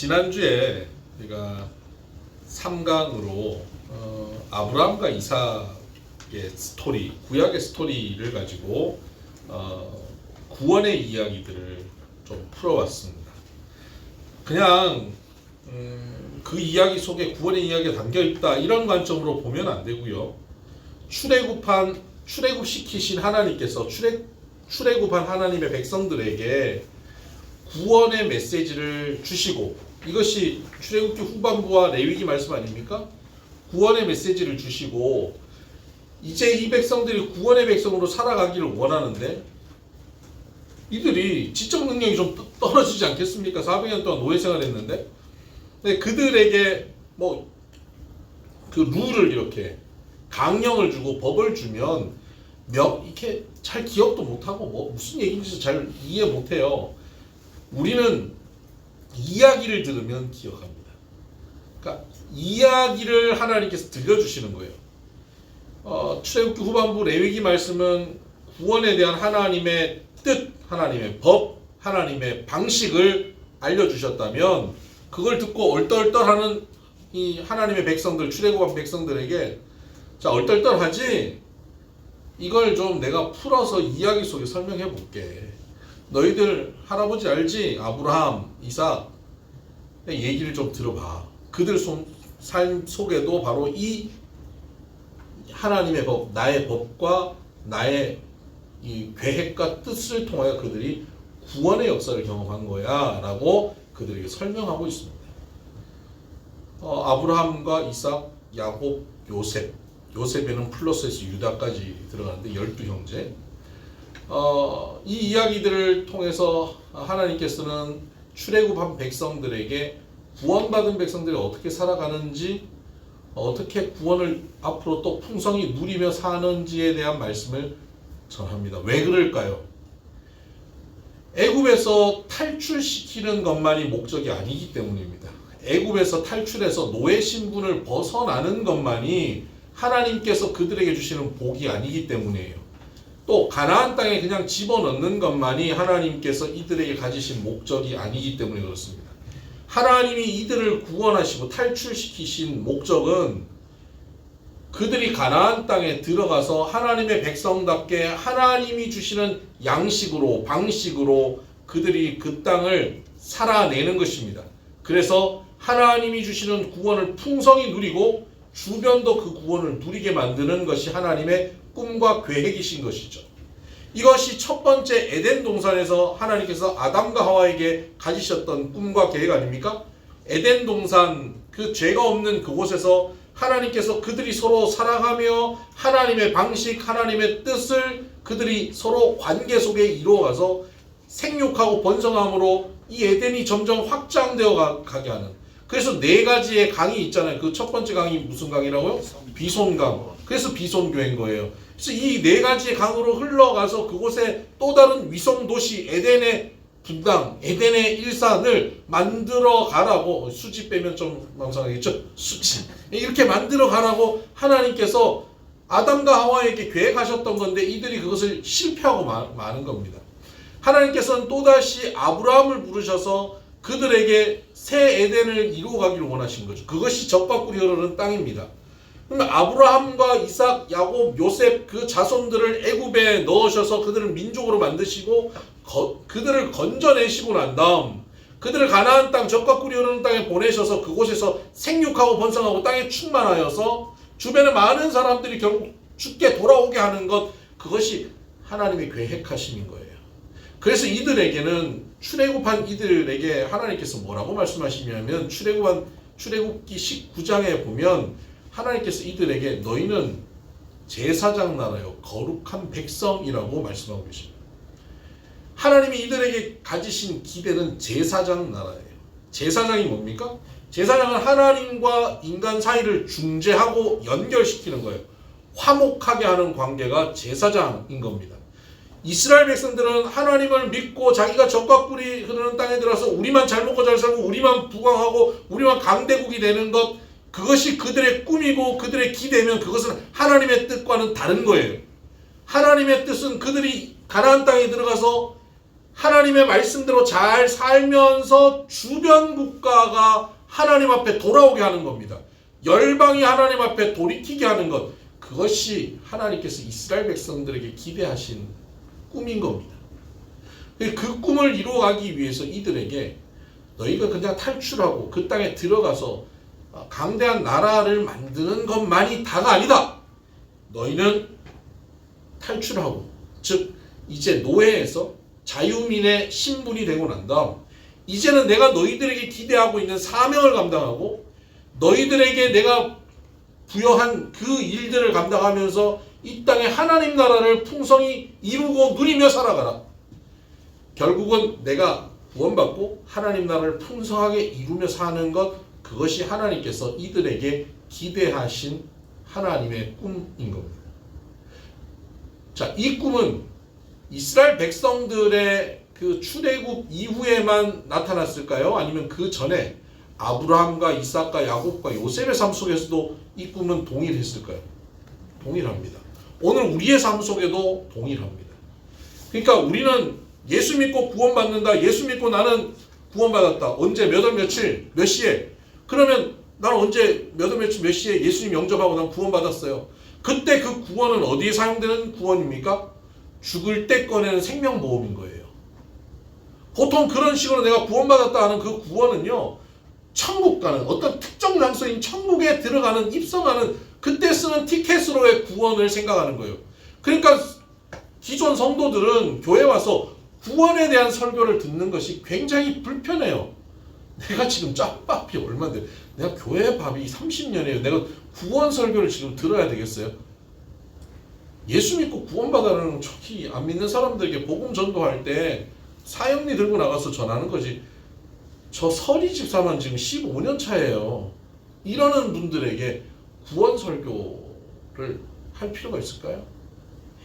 지난주에 제가 3강으로 아브라함과 이삭의 스토리, 구약의 스토리를 가지고 구원의 이야기들을 좀 풀어왔습니다. 그냥 그 이야기 속에 구원의 이야기가 담겨있다 이런 관점으로 보면 안 되고요. 출애굽시키신 하나님께서 출애굽한 하나님의 백성들에게 구원의 메시지를 주시고, 이것이 출애굽기 후반부와 레위기 말씀 아닙니까? 구원의 메시지를 주시고 이제 이 백성들이 구원의 백성으로 살아가기를 원하는데 이들이 지적 능력이 좀 떨어지지 않겠습니까? 400년 동안 노예 생활했는데. 근데 그들에게 그 룰을 이렇게 강령을 주고 법을 주면 이렇게 잘 기억도 못하고 무슨 얘기인지 잘 이해 못해요. 우리는 이야기를 들으면 기억합니다. 그러니까 이야기를 하나님께서 들려주시는 거예요. 출애굽기 후반부 레위기 말씀은 구원에 대한 하나님의 뜻, 하나님의 법, 하나님의 방식을 알려주셨다면 그걸 듣고 얼떨떨하는 이 하나님의 백성들, 출애굽한 백성들에게 자, 얼떨떨하지? 이걸 좀 내가 풀어서 이야기 속에 설명해 볼게. 너희들 할아버지 알지? 아브라함, 이삭 얘기를 좀 들어봐. 그들 삶 속에도 바로 이 하나님의 법, 나의 법과 나의 이 계획과 뜻을 통하여 그들이 구원의 역사를 경험한 거야 라고 그들에게 설명하고 있습니다. 아브라함과 이삭, 야곱, 요셉에는 플러스에서 유다까지 들어가는데 12형제. 이 이야기들을 통해서 하나님께서는 출애굽한 백성들에게 구원받은 백성들이 어떻게 살아가는지, 어떻게 구원을 앞으로 또 풍성히 누리며 사는지에 대한 말씀을 전합니다. 왜 그럴까요? 애굽에서 탈출시키는 것만이 목적이 아니기 때문입니다. 애굽에서 탈출해서 노예 신분을 벗어나는 것만이 하나님께서 그들에게 주시는 복이 아니기 때문이에요. 또 가나안 땅에 그냥 집어넣는 것만이 하나님께서 이들에게 가지신 목적이 아니기 때문에 그렇습니다. 하나님이 이들을 구원하시고 탈출시키신 목적은 그들이 가나안 땅에 들어가서 하나님의 백성답게 하나님이 주시는 양식으로, 방식으로 그들이 그 땅을 살아내는 것입니다. 그래서 하나님이 주시는 구원을 풍성히 누리고 주변도 그 구원을 누리게 만드는 것이 하나님의 꿈과 계획이신 것이죠. 이것이 첫 번째 에덴 동산에서 하나님께서 아담과 하와에게 가지셨던 꿈과 계획 아닙니까? 에덴 동산, 그 죄가 없는 그곳에서 하나님께서 그들이 서로 사랑하며 하나님의 방식, 하나님의 뜻을 그들이 서로 관계 속에 이루어가서 생육하고 번성함으로 이 에덴이 점점 확장되어 가게 하는. 그래서 4가지의 강이 있잖아요. 그 첫 번째 강이 무슨 강이라고요? 비손강. 그래서 비손교회인 거예요. 그래서 이 4가지의 강으로 흘러가서 그곳에 또 다른 위성도시 에덴의 분당, 에덴의 일산을 만들어 가라고, 수지 빼면 좀 망상하겠죠? 수지. 이렇게 만들어 가라고 하나님께서 아담과 하와에게 계획하셨던 건데 이들이 그것을 실패하고 마는 겁니다. 하나님께서는 또다시 아브라함을 부르셔서 그들에게 새 에덴을 이루어가기를 원하신 거죠. 그것이 젖과 꿀이 흐르는 땅입니다. 그러면 아브라함과 이삭, 야곱, 요셉 그 자손들을 애굽에 넣으셔서 그들을 민족으로 만드시고 그들을 건져내시고 난 다음 그들을 가나안 땅, 젖과 꿀이 흐르는 땅에 보내셔서 그곳에서 생육하고 번성하고 땅에 충만하여서 주변에 많은 사람들이 결국 죽게 돌아오게 하는 것, 그것이 하나님의 계획하심인 거예요. 그래서 이들에게는, 출애굽한 이들에게 하나님께서 뭐라고 말씀하시냐면 출애굽기 19장에 보면 하나님께서 이들에게 너희는 제사장 나라요 거룩한 백성이라고 말씀하고 계십니다. 하나님이 이들에게 가지신 기대는 제사장 나라예요. 제사장이 뭡니까? 제사장은 하나님과 인간 사이를 중재하고 연결시키는 거예요. 화목하게 하는 관계가 제사장인 겁니다. 이스라엘 백성들은 하나님을 믿고 자기가 젖과 꿀이 흐르는 땅에 들어서 우리만 잘 먹고 잘 살고 우리만 부강하고 우리만 강대국이 되는 것, 그것이 그들의 꿈이고 그들의 기대면 그것은 하나님의 뜻과는 다른 거예요. 하나님의 뜻은 그들이 가나안 땅에 들어가서 하나님의 말씀대로 잘 살면서 주변 국가가 하나님 앞에 돌아오게 하는 겁니다. 열방이 하나님 앞에 돌이키게 하는 것, 그것이 하나님께서 이스라엘 백성들에게 기대하신 꿈인 겁니다. 그 꿈을 이루어가기 위해서 이들에게 너희가 그냥 탈출하고 그 땅에 들어가서 강대한 나라를 만드는 것만이 다가 아니다. 너희는 탈출하고, 즉 이제 노예에서 자유민의 신분이 되고 난 다음 이제는 내가 너희들에게 기대하고 있는 사명을 감당하고 너희들에게 내가 부여한 그 일들을 감당하면서 이 땅에 하나님 나라를 풍성히 이루고 누리며 살아가라. 결국은 내가 구원받고 하나님 나라를 풍성하게 이루며 사는 것, 그것이 하나님께서 이들에게 기대하신 하나님의 꿈인 겁니다. 자, 이 꿈은 이스라엘 백성들의 그 출애굽 이후에만 나타났을까요? 아니면 그 전에 아브라함과 이삭과 야곱과 요셉의 삶 속에서도 이 꿈은 동일했을까요? 동일합니다. 오늘 우리의 삶 속에도 동일합니다. 그러니까 우리는 예수 믿고 구원받는다. 예수 믿고 나는 구원받았다. 언제 몇 월 며칠 몇 시에? 그러면 나는 언제 몇 월 며칠 몇 시에 예수님 영접하고 난 구원받았어요. 그때 그 구원은 어디에 사용되는 구원입니까? 죽을 때 꺼내는 생명보험인 거예요. 보통 그런 식으로 내가 구원받았다 하는 그 구원은요, 천국 가는 어떤 특정 장소인 천국에 들어가는 입성하는 그때 쓰는 티켓으로의 구원을 생각하는 거예요. 그러니까 기존 성도들은 교회 와서 구원에 대한 설교를 듣는 것이 굉장히 불편해요. 내가 지금 짬밥이 얼마인데, 내가 교회 밥이 30년이에요. 내가 구원 설교를 지금 들어야 되겠어요? 예수 믿고 구원받아라는 척히 안 믿는 사람들에게 복음 전도할 때 사형리 들고 나가서 전하는 거지. 저 서리 집사만 지금 15년 차예요. 이러는 분들에게 구원 설교를 할 필요가 있을까요?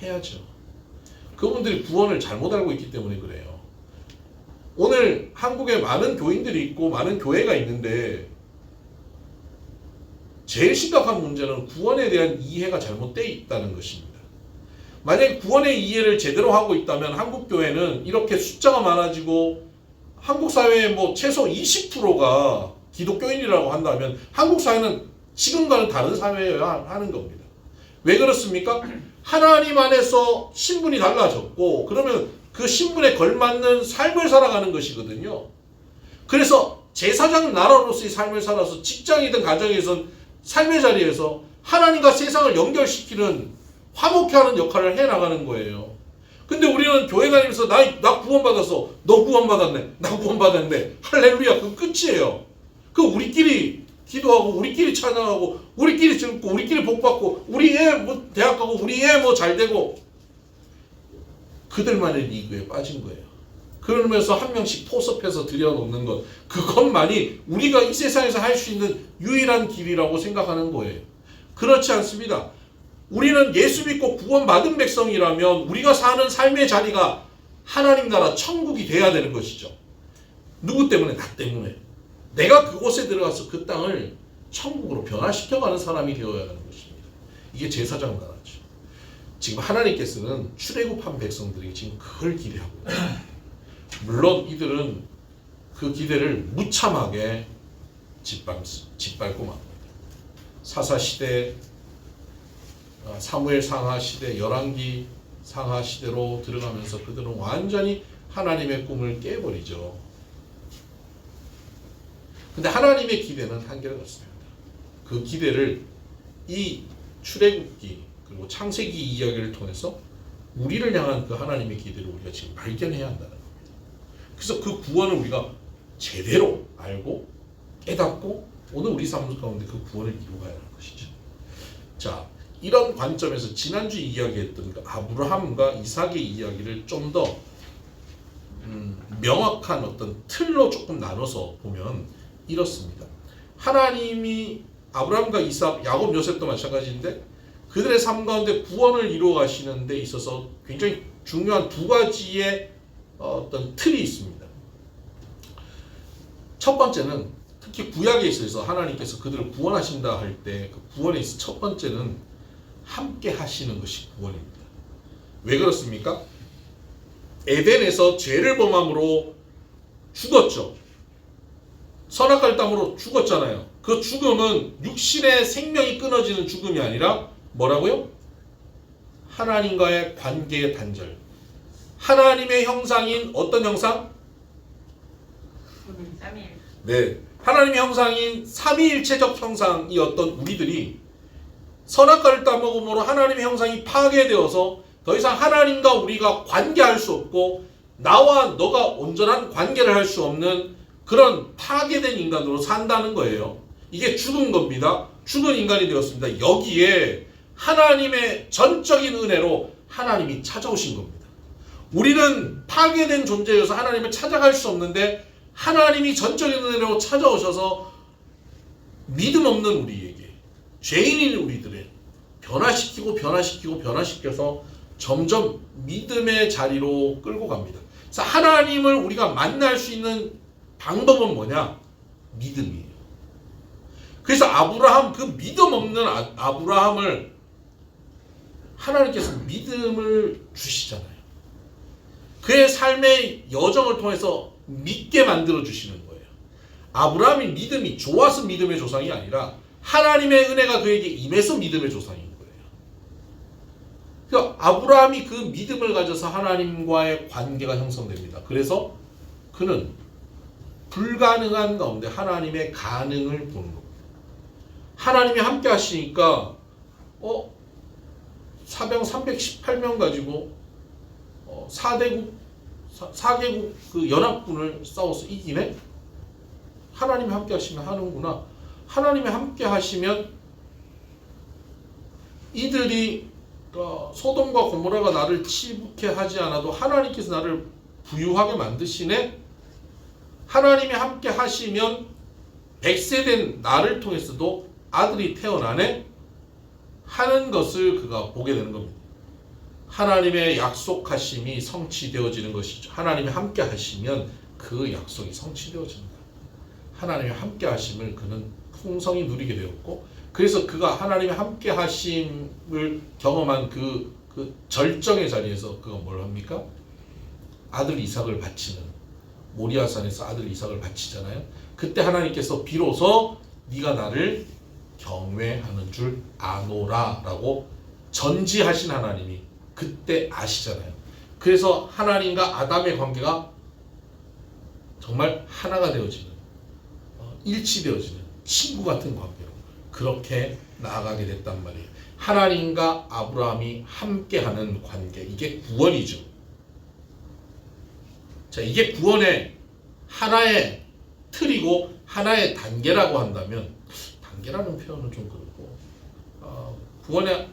해야죠. 그분들이 구원을 잘못 알고 있기 때문에 그래요. 오늘 한국에 많은 교인들이 있고 많은 교회가 있는데 제일 심각한 문제는 구원에 대한 이해가 잘못되어 있다는 것입니다. 만약에 구원의 이해를 제대로 하고 있다면 한국 교회는 이렇게 숫자가 많아지고 한국 사회의 뭐 최소 20%가 기독교인이라고 한다면 한국 사회는 지금과는 다른 사회여야 하는 겁니다. 왜 그렇습니까? 하나님 안에서 신분이 달라졌고 그러면 그 신분에 걸맞는 삶을 살아가는 것이거든요. 그래서 제사장 나라로서의 삶을 살아서 직장이든 가정에선 삶의 자리에서 하나님과 세상을 연결시키는 화목케 하는 역할을 해나가는 거예요. 근데 우리는 교회 다니면서 나 구원받았어. 너 구원받았네. 나 구원받았네. 할렐루야. 그 끝이에요. 그 우리끼리 기도하고 우리끼리 찬양하고 우리끼리 즐겁고 우리끼리 복받고 우리 애 뭐 대학 가고 우리 애 뭐 잘되고 그들만의 리그에 빠진 거예요. 그러면서 한 명씩 포섭해서 들여놓는 것, 그것만이 우리가 이 세상에서 할 수 있는 유일한 길이라고 생각하는 거예요. 그렇지 않습니다. 우리는 예수 믿고 구원받은 백성이라면 우리가 사는 삶의 자리가 하나님 나라 천국이 돼야 되는 것이죠. 누구 때문에? 나 때문에. 내가 그곳에 들어가서 그 땅을 천국으로 변화시켜가는 사람이 되어야 하는 것입니다. 이게 제사장 나라죠. 지금 하나님께서는 출애굽한 백성들이 지금 그걸 기대하고 있어요. 물론 이들은 그 기대를 무참하게 짓밟고 맙니다. 사사시대, 사무엘 상하시대, 열왕기 상하시대로 들어가면서 그들은 완전히 하나님의 꿈을 깨버리죠. 근데 하나님의 기대는 한결 같습니다. 그 기대를 이 출애굽기 그리고 창세기 이야기를 통해서 우리를 향한 그 하나님의 기대를 우리가 지금 발견해야 한다는 겁니다. 그래서 그 구원을 우리가 제대로 알고 깨닫고 오늘 우리 삶 가운데 그 구원을 이루어가야 하는 것이죠. 자, 이런 관점에서 지난주 이야기했던 그 아브라함과 이삭의 이야기를 좀 더 명확한 어떤 틀로 조금 나눠서 보면 이렇습니다. 하나님이 아브라함과 이삭, 야곱, 요셉도 마찬가지인데 그들의 삶 가운데 구원을 이루어 가시는 데 있어서 굉장히 중요한 두 가지의 어떤 틀이 있습니다. 첫 번째는 특히 구약에 있어서 하나님께서 그들을 구원하신다 할 때 그 구원에 있어서 첫 번째는 함께 하시는 것이 구원입니다. 왜 그렇습니까? 에덴에서 죄를 범함으로 죽었죠. 선악과를 따므로 죽었잖아요. 그 죽음은 육신의 생명이 끊어지는 죽음이 아니라 뭐라고요? 하나님과의 관계의 단절. 하나님의 형상인 어떤 형상? 네, 하나님의 형상인 삼위일체적 형상이었던 우리들이 선악과를 따먹음으로 하나님의 형상이 파괴되어서 더 이상 하나님과 우리가 관계할 수 없고 나와 너가 온전한 관계를 할 수 없는 그런 파괴된 인간으로 산다는 거예요. 이게 죽은 겁니다. 죽은 인간이 되었습니다. 여기에 하나님의 전적인 은혜로 하나님이 찾아오신 겁니다. 우리는 파괴된 존재여서 하나님을 찾아갈 수 없는데 하나님이 전적인 은혜로 찾아오셔서 믿음 없는 우리에게, 죄인인 우리들의 변화시켜서 점점 믿음의 자리로 끌고 갑니다. 그래서 하나님을 우리가 만날 수 있는 방법은 뭐냐? 믿음이에요. 그래서 아브라함, 그 믿음 없는 아브라함을 하나님께서 믿음을 주시잖아요. 그의 삶의 여정을 통해서 믿게 만들어 주시는 거예요. 아브라함이 믿음이 좋아서 믿음의 조상이 아니라 하나님의 은혜가 그에게 임해서 믿음의 조상인 거예요. 그러니까 아브라함이 그 믿음을 가져서 하나님과의 관계가 형성됩니다. 그래서 그는 불가능한 가운데 하나님의 가능을 보는 겁니다. 하나님이 함께 하시니까 사병 318명 가지고 4개국 그 연합군을 싸워서 이기네? 하나님이 함께 하시면 하는구나. 하나님이 함께 하시면 이들이 소돔과 고모라가 나를 치부케 하지 않아도 하나님께서 나를 부유하게 만드시네? 하나님이 함께 하시면 100세 된 나를 통해서도 아들이 태어나네? 하는 것을 그가 보게 되는 겁니다. 하나님의 약속하심이 성취되어지는 것이죠. 하나님이 함께 하시면 그 약속이 성취되어집니다. 하나님이 함께 하심을 그는 풍성히 누리게 되었고, 그래서 그가 하나님의 함께 하심을 경험한 그 절정의 자리에서 그가 뭘 합니까? 아들 이삭을 바치는, 모리아산에서 아들 이삭을 바치잖아요. 그때 하나님께서 비로소 네가 나를 경외하는 줄 아노라 라고 전지하신 하나님이 그때 아시잖아요. 그래서 하나님과 아담의 관계가 정말 하나가 되어지는, 일치되어지는 친구 같은 관계로 그렇게 나아가게 됐단 말이에요. 하나님과 아브라함이 함께하는 관계, 이게 구원이죠. 자, 이게 구원의 하나의 틀이고 하나의 단계라고 한다면, 단계라는 표현은 좀 그렇고, 구원의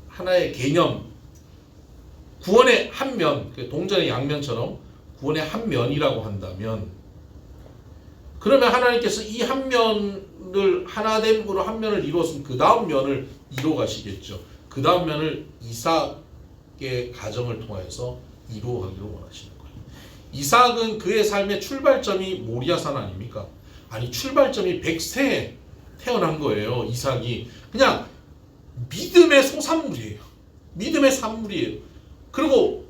하나의 개념, 구원의 한 면, 동전의 양면처럼 구원의 한 면이라고 한다면, 그러면 하나님께서 이 한 면을 하나됨으로 한 면을 이루었으면 그 다음 면을 이루어 가시겠죠. 그 다음 면을 이삭의 가정을 통해서 이루어 가기를 원하시는 거예요. 이삭은 그의 삶의 출발점이 모리아산 아닙니까? 아니, 출발점이 100세에 태어난 거예요. 이삭이 그냥 믿음의 소산물이에요. 믿음의 산물이에요. 그리고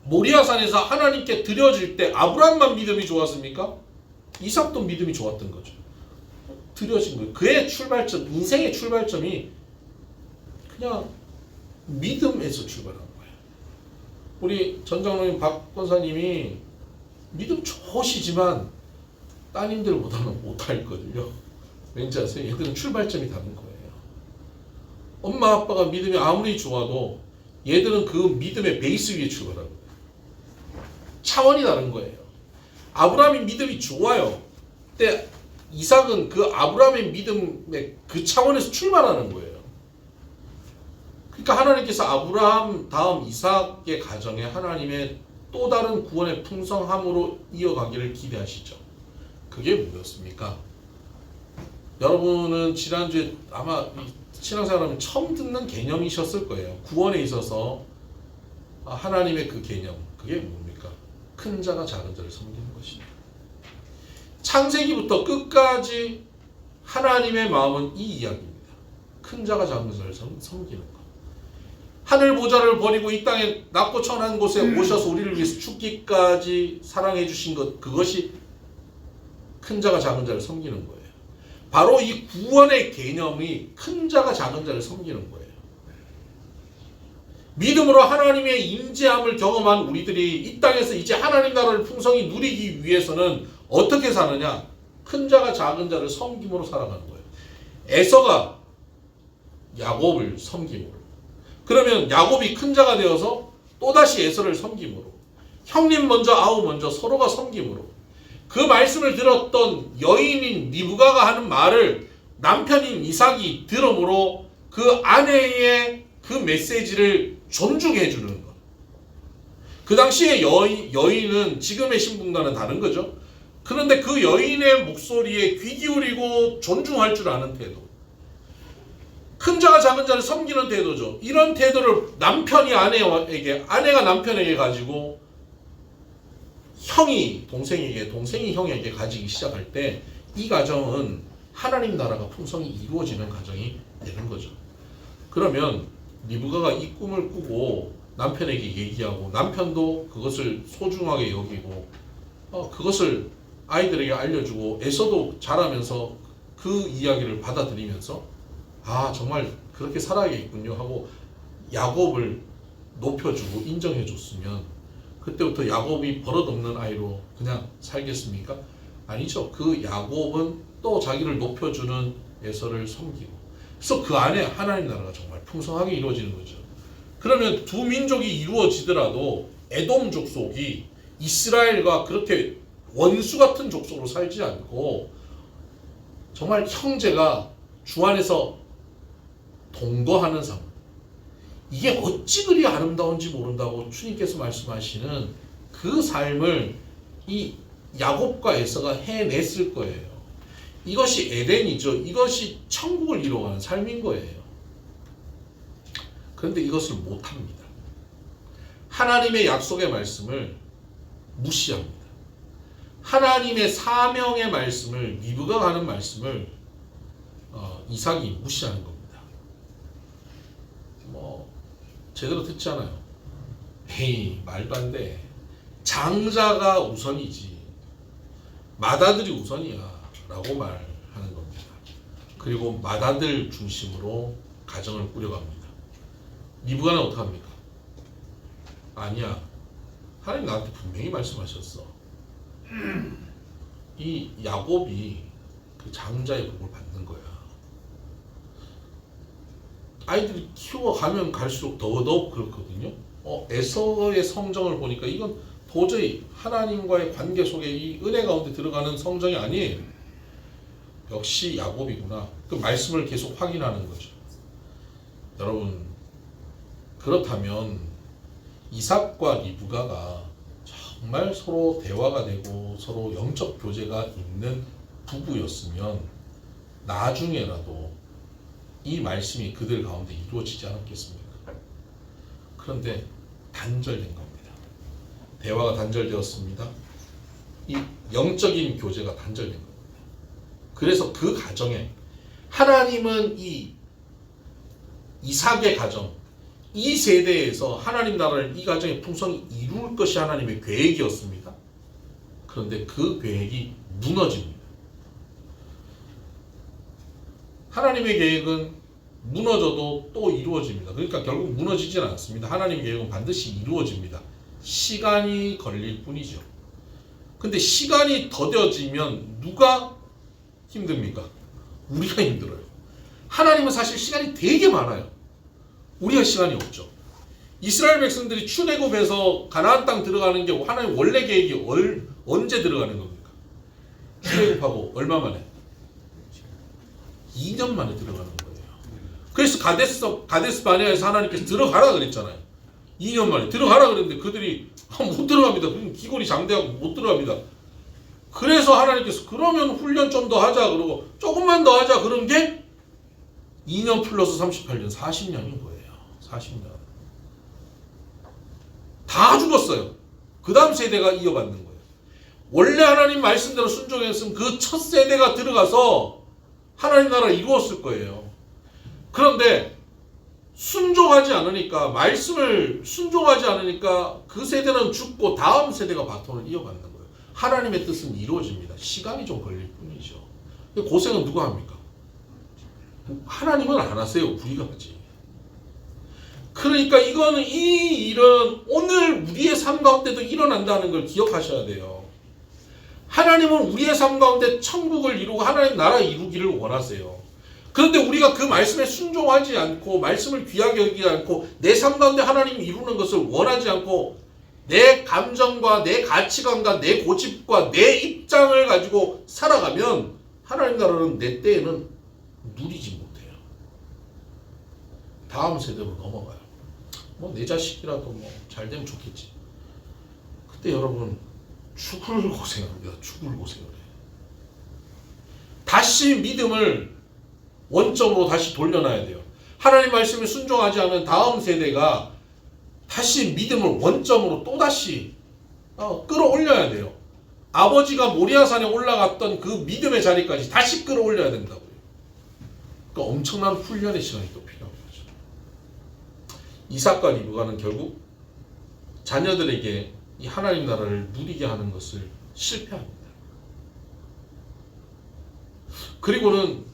모리아산에서 하나님께 드려질 때 아브라함만 믿음이 좋았습니까? 이삭도 믿음이 좋았던 거죠. 드려진 거예요. 그의 출발점, 인생의 출발점이 그냥 믿음에서 출발한 거예요. 우리 전장로님 박 권사님이 믿음 좋으시지만 따님들보다는 못할거든요. 왠지 아세요? 얘들은 출발점이 다른 거예요. 엄마 아빠가 믿음이 아무리 좋아도 얘들은 그 믿음의 베이스 위에 출발하는 거예요. 차원이 다른 거예요. 아브라함이 믿음이 좋아요. 근데 이삭은 그 아브라함의 믿음의 그 차원에서 출발하는 거예요. 그러니까 하나님께서 아브라함 다음 이삭의 가정에 하나님의 또 다른 구원의 풍성함으로 이어가기를 기대하시죠. 그게 뭐였습니까? 여러분은 지난주에 아마 신앙생활하면 처음 듣는 개념이셨을 거예요. 구원에 있어서 하나님의 그 개념, 그게 뭡니까? 큰 자가 작은 자를 섬기는 것입니다. 창세기부터 끝까지 하나님의 마음은 이 이야기입니다. 큰 자가 작은 자를 섬기는 것. 하늘 보좌를 버리고 이 땅에 낮고 천한 곳에 오셔서 우리를 위해서 죽기까지 사랑해 주신 것, 그것이 큰 자가 작은 자를 섬기는 거예요. 바로 이 구원의 개념이 큰 자가 작은 자를 섬기는 거예요. 믿음으로 하나님의 임재함을 경험한 우리들이 이 땅에서 이제 하나님 나라를 풍성히 누리기 위해서는 어떻게 사느냐? 큰 자가 작은 자를 섬김으로 살아가는 거예요. 에서가 야곱을 섬김으로. 그러면 야곱이 큰 자가 되어서 또다시 에서를 섬김으로. 형님 먼저 아우 먼저 서로가 섬김으로. 그 말씀을 들었던 여인인 리브가가 하는 말을 남편인 이삭이 들음으로 그 아내의 그 메시지를 존중해 주는 것. 그 당시에 여인은 지금의 신분과는 다른 거죠. 그런데 그 여인의 목소리에 귀 기울이고 존중할 줄 아는 태도. 큰 자가 작은 자를 섬기는 태도죠. 이런 태도를 남편이 아내에게, 아내가 남편에게 가지고 형이 동생에게, 동생이 형에게 가지기 시작할 때 이 가정은 하나님 나라가 풍성히 이루어지는 가정이 되는 거죠. 그러면 리브가가 이 꿈을 꾸고 남편에게 얘기하고 남편도 그것을 소중하게 여기고 그것을 아이들에게 알려주고 에서도 자라면서 그 이야기를 받아들이면서 아 정말 그렇게 살아야겠군요 하고 야곱을 높여주고 인정해줬으면 그때부터 야곱이 버릇없는 아이로 그냥 살겠습니까? 아니죠. 그 야곱은 또 자기를 높여주는 에서를 섬기고 그래서 그 안에 하나님 나라가 정말 풍성하게 이루어지는 거죠. 그러면 두 민족이 이루어지더라도 에돔 족속이 이스라엘과 그렇게 원수 같은 족속으로 살지 않고 정말 형제가 주 안에서 동거하는 삶. 이게 어찌 그리 아름다운지 모른다고 주님께서 말씀하시는 그 삶을 이 야곱과 에서가 해냈을 거예요. 이것이 에덴이죠. 이것이 천국을 이루어가는 삶인 거예요. 그런데 이것을 못합니다. 하나님의 약속의 말씀을 무시합니다. 하나님의 사명의 말씀을, 리브가가 하는 말씀을 이삭이 무시하는 겁니다. 제대로 듣지 않아요. 에이, 말도 안 돼. 장자가 우선이지. 맏아들이 우선이야. 라고 말하는 겁니다. 그리고 맏아들 중심으로 가정을 꾸려갑니다. 리브가는 어떡합니까? 아니야. 하나님 나한테 분명히 말씀하셨어. 이 야곱이 그 장자의 복을 받는 거야. 아이들이 키워가면 갈수록 더더욱 그렇거든요. 에서의 성정을 보니까 이건 도저히 하나님과의 관계 속에 이 은혜 가운데 들어가는 성정이 아니에요. 역시 야곱이구나. 그 말씀을 계속 확인하는 거죠. 여러분, 그렇다면 이삭과 리브가가 정말 서로 대화가 되고 서로 영적 교제가 있는 부부였으면 나중에라도 이 말씀이 그들 가운데 이루어지지 않았겠습니까? 그런데 단절된 겁니다. 대화가 단절되었습니다. 이 영적인 교제가 단절된 겁니다. 그래서 그 가정에 하나님은 이 이삭의 가정, 이 세대에서 하나님 나라를 이 가정의 풍성히 이룰 것이 하나님의 계획이었습니다. 그런데 그 계획이 무너집니다. 하나님의 계획은 무너져도 또 이루어집니다. 그러니까 결국 무너지진 않습니다. 하나님의 계획은 반드시 이루어집니다. 시간이 걸릴 뿐이죠. 근데 시간이 더뎌지면 누가 힘듭니까? 우리가 힘들어요. 하나님은 사실 시간이 되게 많아요. 우리가 시간이 없죠. 이스라엘 백성들이 출애굽에서 가나안 땅 들어가는 게 하나님 원래 계획이 언제 들어가는 겁니까? 출애굽하고 얼마 만에? 2년 만에 들어가는 거예요. 그래서 가데스 바네아에서 하나님께서 들어가라 그랬잖아요. 2년 만에 들어가라 그랬는데 그들이 못 들어갑니다. 그럼 기골이 장대하고 못 들어갑니다. 그래서 하나님께서 그러면 훈련 좀 더 하자 그러고 조금만 더 하자 그런 게 2년 플러스 38년 40년인 거예요. 40년. 다 죽었어요. 그 다음 세대가 이어받는 거예요. 원래 하나님 말씀대로 순종했으면 그 첫 세대가 들어가서 하나님 나라를 이루었을 거예요. 그런데 순종하지 않으니까, 말씀을 순종하지 않으니까 그 세대는 죽고 다음 세대가 바톤을 이어받는 거예요. 하나님의 뜻은 이루어집니다. 시간이 좀 걸릴 뿐이죠. 고생은 누가 합니까? 하나님은 안 하세요. 우리가 하지. 그러니까 이거는, 이 일은 오늘 우리의 삶 가운데도 일어난다는 걸 기억하셔야 돼요. 하나님은 우리의 삶 가운데 천국을 이루고 하나님 나라 이루기를 원하세요. 그런데 우리가 그 말씀에 순종하지 않고, 말씀을 귀하게 여기지 않고, 내 삶 가운데 하나님이 이루는 것을 원하지 않고, 내 감정과 내 가치관과 내 고집과 내 입장을 가지고 살아가면 하나님 나라는 내 때에는 누리지 못해요. 다음 세대로 넘어가요. 뭐 내 자식이라도 뭐 잘되면 좋겠지. 그때 여러분 죽을 고생합니다. 죽을 고생을 해요. 다시 믿음을 원점으로 다시 돌려놔야 돼요. 하나님 말씀에 순종하지 않은 다음 세대가 다시 믿음을 원점으로 또다시 끌어올려야 돼요. 아버지가 모리아산에 올라갔던 그 믿음의 자리까지 다시 끌어올려야 된다고요. 그러니까 엄청난 훈련의 시간이 또 필요한 거죠. 이삭과 리브가는 결국 자녀들에게 이 하나님 나라를 누리게 하는 것을 실패합니다. 그리고는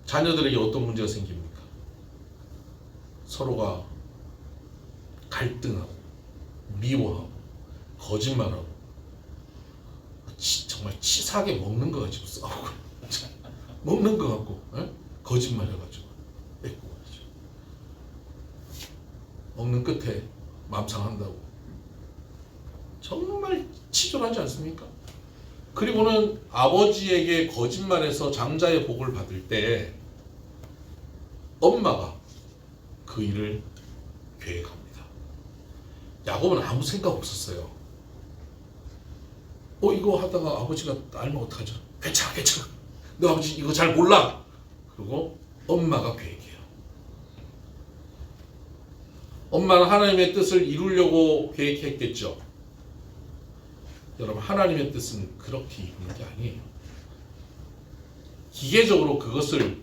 자녀들에게 어떤 문제가 생깁니까? 서로가 갈등하고 미워하고 거짓말하고 정말 치사하게 먹는 거 가지고 싸우고 먹는 거 갖고 거짓말해가지고 뺏고 가죠. 먹는 끝에 마음 상한다고 정말 치졸하지 않습니까? 그리고는 아버지에게 거짓말해서 장자의 복을 받을 때 엄마가 그 일을 계획합니다. 야곱은 아무 생각 없었어요. 이거 하다가 아버지가 알면 어떡하죠? 괜찮아. 너 아버지 이거 잘 몰라. 그리고 엄마가 계획해요. 엄마는 하나님의 뜻을 이루려고 계획했겠죠. 여러분, 하나님의 뜻은 그렇게 이루는 게 아니에요. 기계적으로 그것을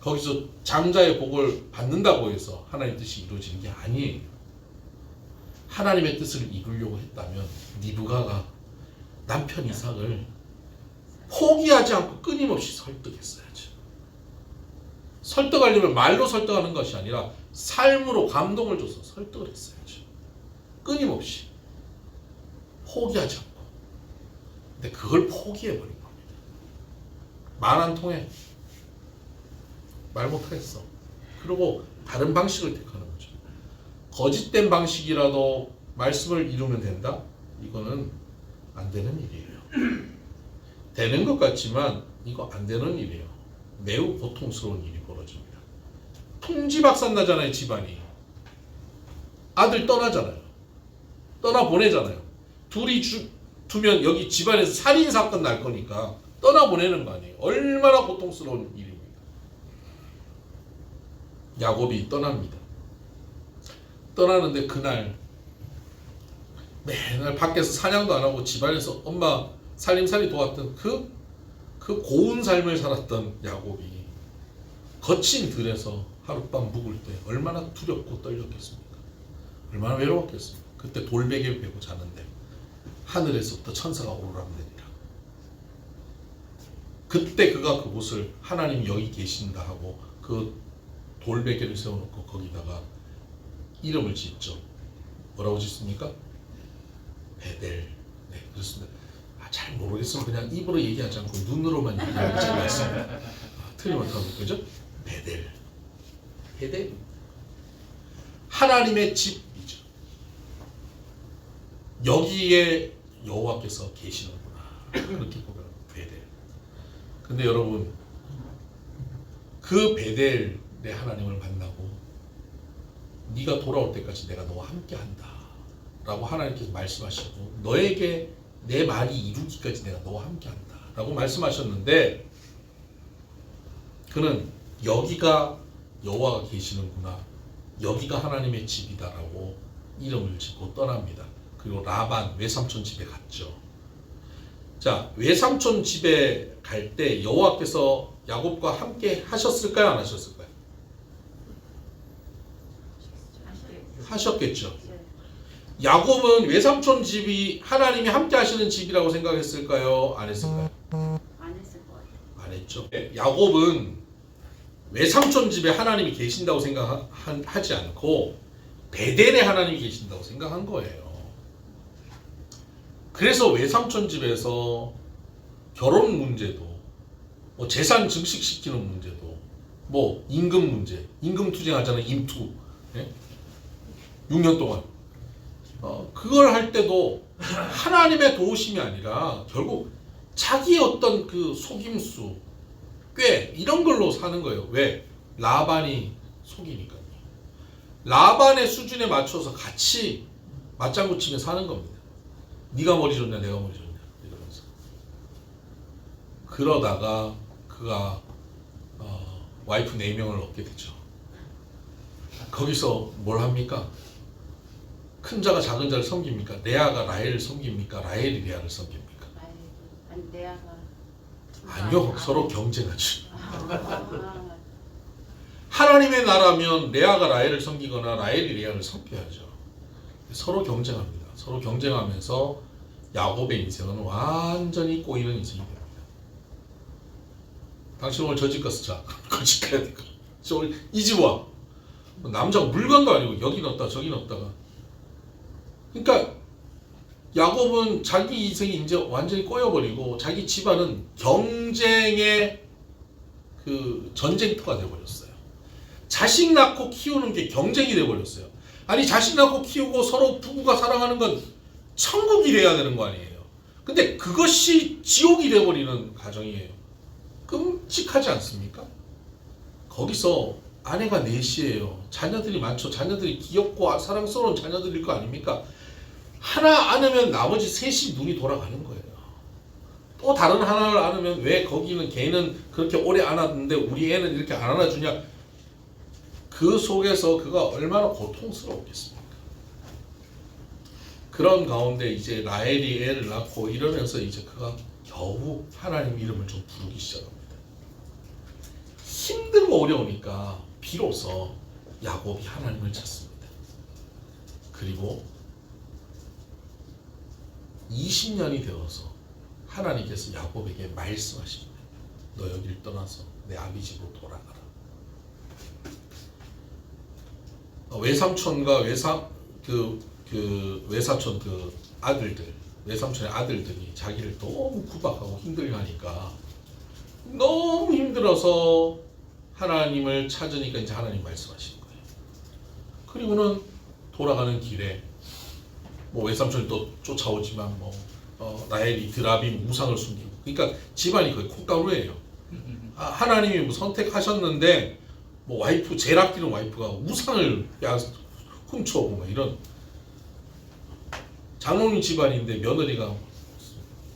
거기서 장자의 복을 받는다고 해서 하나님의 뜻이 이루어지는 게 아니에요. 하나님의 뜻을 이루려고 했다면 리브가가 남편 이삭을 포기하지 않고 끊임없이 설득했어야죠. 설득하려면 말로 설득하는 것이 아니라 삶으로 감동을 줘서 설득을 했어야죠. 끊임없이 포기하지 않고. 근데 그걸 포기해버린 겁니다. 말 안 통해. 말 못하겠어. 그리고 다른 방식을 택하는 거죠. 거짓된 방식이라도 말씀을 이루면 된다? 이거는 안 되는 일이에요. 되는 것 같지만 이거 안 되는 일이에요. 매우 고통스러운 일이 벌어집니다. 통지박산 나잖아요, 집안이. 아들 떠나잖아요. 떠나보내잖아요. 둘이 두면 여기 집안에서 살인사건 날 거니까 떠나보내는 거 아니에요. 얼마나 고통스러운 일입니까? 야곱이 떠납니다. 떠나는데 그날 맨날 밖에서 사냥도 안 하고 집안에서 엄마 살림살이 도왔던 그 고운 삶을 살았던 야곱이 거친 들에서 하룻밤 묵을 때 얼마나 두렵고 떨렸겠습니까? 얼마나 외로웠겠습니까? 그때 돌베개를 베고 자는데 하늘에서부터 천사가 오르락내리라. 그때 그가 그곳을 하나님 여기 계신다 하고 그 돌베개를 세워놓고 거기다가 이름을 짓죠. 뭐라고 짓습니까? 베델. 네, 그렇습니다. 잘 모르겠으면 그냥 입으로 얘기하지 않고 눈으로만 얘기하는 게 제일 맞습니다. 틀리면 어떡합니까? 그죠? 베델. 베델. 하나님의 집이죠. 여기에 여호와께서 계시는구나. 그렇게 보면 베델. 근데 여러분, 그 베델의 하나님을 만나고 네가 돌아올 때까지 내가 너와 함께한다 라고 하나님께서 말씀하시고 너에게 내 말이 이루기까지 내가 너와 함께한다 라고 말씀하셨는데 그는 여기가 여호와가 계시는구나, 여기가 하나님의 집이다 라고 이름을 짓고 떠납니다. 그리고 라반 외삼촌 집에 갔죠. 자, 외삼촌 집에 갈 때 여호와께서 야곱과 함께 하셨을까요? 안 하셨을까요? 하셨겠죠. 야곱은 외삼촌 집이 하나님이 함께 하시는 집이라고 생각했을까요? 안 했을까요? 안 했을 것 같아요. 안 했죠. 야곱은 외삼촌 집에 하나님이 계신다고 생각하지 않고 베델에 하나님이 계신다고 생각한 거예요. 그래서 외삼촌 집에서 결혼 문제도, 뭐 재산 증식시키는 문제도, 뭐 임금 문제, 임금 투쟁하잖아요. 임투. 예? 6년 동안. 그걸 할 때도 하나님의 도우심이 아니라 결국 자기의 어떤 그 속임수, 꽤 이런 걸로 사는 거예요. 왜? 라반이 속이니까요. 라반의 수준에 맞춰서 같이 맞장구 치며 사는 겁니다. 네가 머리 좋냐 내가 머리 좋냐 이러면서. 그러다가 그가 와이프 4명을 얻게 되죠. 거기서 뭘 합니까? 큰 자가 작은 자를 섬깁니까? 레아가 라헬을 섬깁니까? 라헬이 레아를 섬깁니까? 아니 레아가 아니요. 서로 경쟁하죠. 하나님의 나라면 레아가 라헬을 섬기거나 라헬이 레아를 섬겨야죠. 서로 경쟁합니다. 서로 경쟁하면서 야곱의 인생은 완전히 꼬이는 인생이 됩니다. 당신 오늘 저 집 가서 자. 그 집 가야 돼. 이 집 와. 남자가 물건도 아니고 여기 넣었다 저기 넣었다가. 그러니까 야곱은 자기 인생이 이제 완전히 꼬여버리고 자기 집안은 경쟁의 그 전쟁터가 되어버렸어요. 자식 낳고 키우는 게 경쟁이 되어버렸어요. 아니 자식 낳고 키우고 서로 부부가 사랑하는 건 천국이 돼야 되는 거 아니에요. 근데 그것이 지옥이 되어버리는 가정이에요. 끔찍하지 않습니까? 거기서 아내가 넷이에요. 자녀들이 많죠. 자녀들이 귀엽고 사랑스러운 자녀들일 거 아닙니까? 하나 안으면 나머지 셋이 눈이 돌아가는 거예요. 또 다른 하나를 안으면 왜 거기는 걔는 그렇게 오래 안았는데 우리 애는 이렇게 안 안아주냐. 그 속에서 그가 얼마나 고통스러웠겠습니까? 그런 가운데 이제 라헬이 애를 낳고 이러면서 이제 그가 겨우 하나님 이름을 좀 부르기 시작합니다. 힘들고 어려우니까 비로소 야곱이 하나님을 찾습니다. 그리고 20년이 되어서 하나님께서 야곱에게 말씀하십니다. 너 여기를 떠나서 내 아비 집으로 돌아가라. 외삼촌과 외사촌 그 아들들, 외삼촌의 아들들이 자기를 너무 구박하고 힘들게 하니까 너무 힘들어서 하나님을 찾으니까 이제 하나님 말씀하시는 거예요. 그리고는 돌아가는 길에 뭐 외삼촌이 또 쫓아오지만 라헬이 드라빔 우상을 숨기고, 그러니까 집안이 거의 콩가루예요. 하나님이 뭐 선택하셨는데 뭐 와이프 제일 아끼는 와이프가 우상을 훔쳐오고 막 이런, 장로님 집안인데 며느리가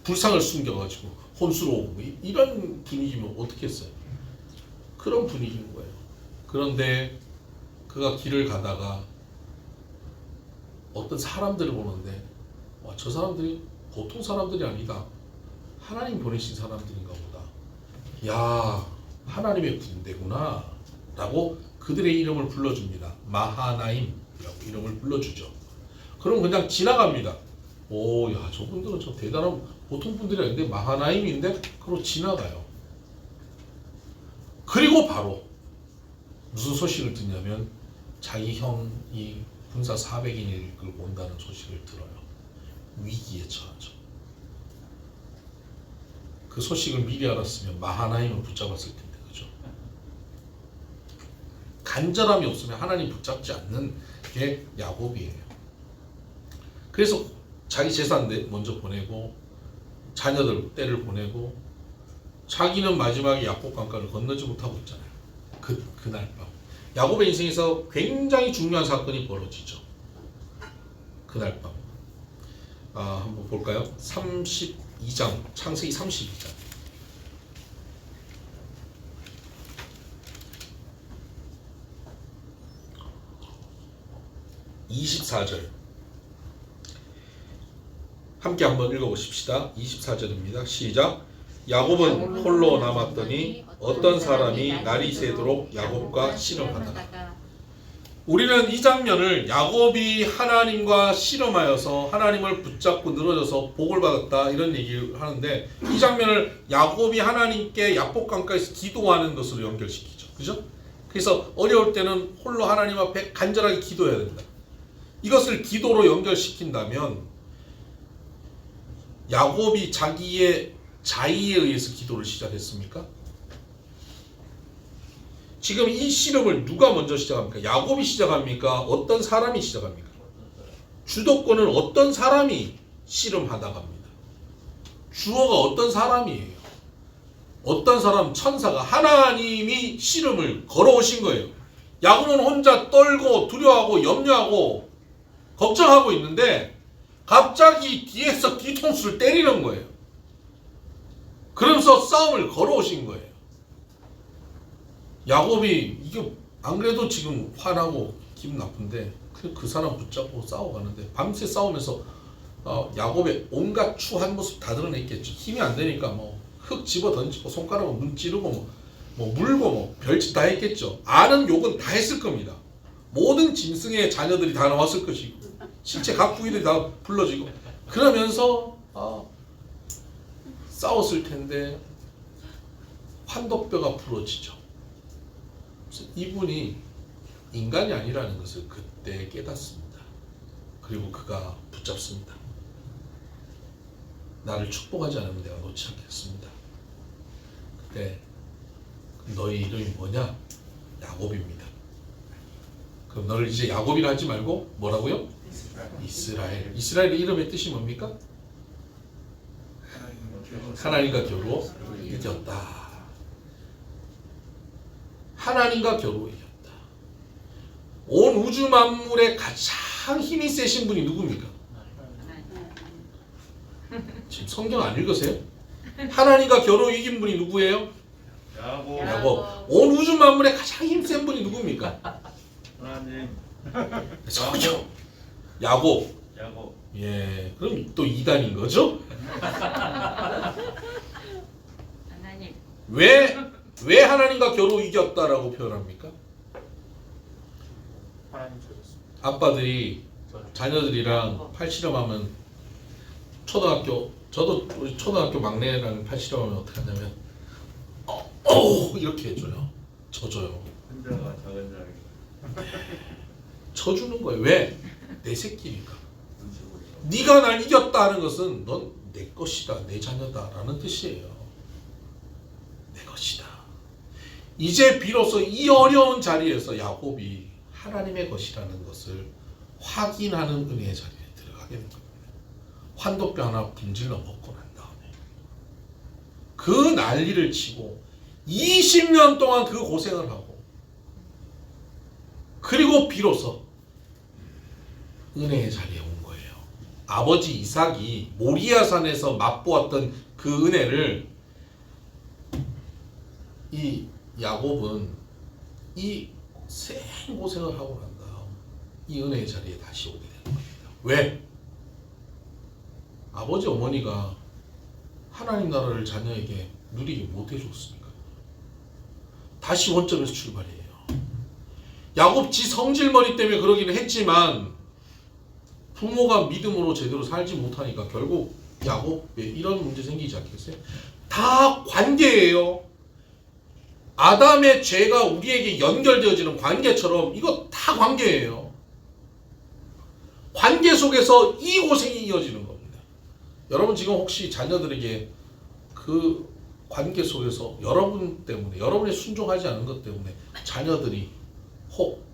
불상을 숨겨가지고 혼수로 오고 이런 분위기면 어떻게 했어요? 그런 분위기인 거예요. 그런데 그가 길을 가다가 어떤 사람들을 보는데 와, 저 사람들이 보통 사람들이 아니다. 하나님 보내신 사람들인가 보다. 야, 하나님의 군대구나 라고 그들의 이름을 불러줍니다. 마하나임이라고 이름을 불러주죠. 그럼 그냥 지나갑니다. 오, 야, 저분들은 저 대단한 보통 분들이 아닌데 마하나임인데 그러고 지나가요. 그리고 바로 무슨 소식을 듣냐면 자기 형이 군사 400인을 끌고 온다는 소식을 들어요. 위기에 처하죠. 그 소식을 미리 알았으면 마하나임을 붙잡았을 텐데, 그죠? 간절함이 없으면 하나님 붙잡지 않는 게 야곱이에요. 그래서 자기 재산 먼저 보내고 자녀들 때를 보내고 자기는 마지막에 야복 강가를 건너지 못하고 있잖아요. 그날 밤 야곱의 인생에서 굉장히 중요한 사건이 벌어지죠. 그날 밤 한번 볼까요? 32장 창세기 32장 24절 함께 한번 읽어보십시다. 24절입니다. 시작. 야곱은 홀로 남았더니 어떤 사람이 날이 새도록 야곱과 씨름하다가. 우리는 이 장면을 야곱이 하나님과 씨름하여서 하나님을 붙잡고 늘어져서 복을 받았다 이런 얘기를 하는데 이 장면을 야곱이 하나님께 야복강가에서 기도하는 것으로 연결시키죠. 그죠? 그래서 어려울 때는 홀로 하나님 앞에 간절하게 기도해야 된다. 이것을 기도로 연결시킨다면 야곱이 자기의 자의에 의해서 기도를 시작했습니까? 지금 이 씨름을 누가 먼저 시작합니까? 야곱이 시작합니까? 어떤 사람이 시작합니까? 주도권을 어떤 사람이 씨름하다 갑니다. 주어가 어떤 사람이에요? 어떤 사람, 천사가 하나님이 씨름을 걸어오신 거예요. 야곱은 혼자 떨고 두려워하고 염려하고 걱정하고 있는데 갑자기 뒤에서 뒤통수를 때리는 거예요. 그러면서 싸움을 걸어오신 거예요. 야곱이 이게 안 그래도 지금 화나고 기분 나쁜데 그 사람 붙잡고 싸워가는데 밤새 싸우면서 야곱의 온갖 추한 모습 다 드러냈겠죠. 힘이 안 되니까 뭐 흙 집어 던지고 손가락으로 눈 찌르고 뭐 물고 뭐 별짓 다 했겠죠. 아는 욕은 다 했을 겁니다. 모든 짐승의 자녀들이 다 나왔을 것이고 실제 각부기들이 다 불러지고 그러면서 싸웠을 텐데 환도뼈가 부러지죠. 그래서 이분이 인간이 아니라는 것을 그때 깨닫습니다. 그리고 그가 붙잡습니다. 나를 축복하지 않으면 내가 놓지 않겠습니다. 그때 너희 이름이 뭐냐? 야곱입니다. 그럼 너를 이제 야곱이라 하지 말고 뭐라고요? 이스라엘. 이스라엘의 이름의 뜻이 뭡니까? 하나님과 겨루어 이겼다. 하나님과 겨루어 이겼다. 온 우주 만물에 가장 힘이 세신 분이 누굽니까? 지금 성경 안 읽으세요? 하나님과 겨루어 이긴 분이 누구예요? 야곱. 온 우주 만물에 가장 힘센 분이 누굽니까? 하나님. 성경. 야곱. 예, 그럼 또 이단인 거죠? 하나님. 왜 하나님과 겨루 이겼다라고 표현합니까? 하나님 주셨습니다. 아빠들이 자녀들이랑 팔씨름하면 저도 우리 초등학교 막내랑 팔씨름하면 어떻게 하냐면 이렇게 해줘요. 져줘요. 혼자가 작은 자에게 져주는 거예요. 왜? 내 새끼니까. 눈치 보이죠. 네가 날 이겼다는 것은 넌 내 것이다, 내 자녀다라는 뜻이에요. 내 것이다. 이제 비로소 이 어려운 자리에서 야곱이 하나님의 것이라는 것을 확인하는 은혜의 자리에 들어가게 된 겁니다. 환도뼈 하나 분질러 먹고 난 다음에 그 난리를 치고 20년 동안 그 고생을 하고 그리고 비로소 은혜의 자리에 온 거예요. 아버지 이삭이 모리아산에서 맛보았던 그 은혜를 이 야곱은 이 생고생을 하고 난 다음 이 은혜의 자리에 다시 오게 되는 겁니다. 왜? 아버지 어머니가 하나님 나라를 자녀에게 누리게 못 해줬으니까. 다시 원점에서 출발해요. 야곱 지 성질머리 때문에 그러기는 했지만 부모가 믿음으로 제대로 살지 못하니까 결국 야곱에 이런 문제 생기지 않겠어요? 다 관계예요. 아담의 죄가 우리에게 연결되어지는 관계처럼 이거 다 관계예요. 관계 속에서 이 고생이 이어지는 겁니다. 여러분 지금 혹시 자녀들에게 그 관계 속에서 여러분 때문에 여러분이 순종하지 않은 것 때문에 자녀들이 혹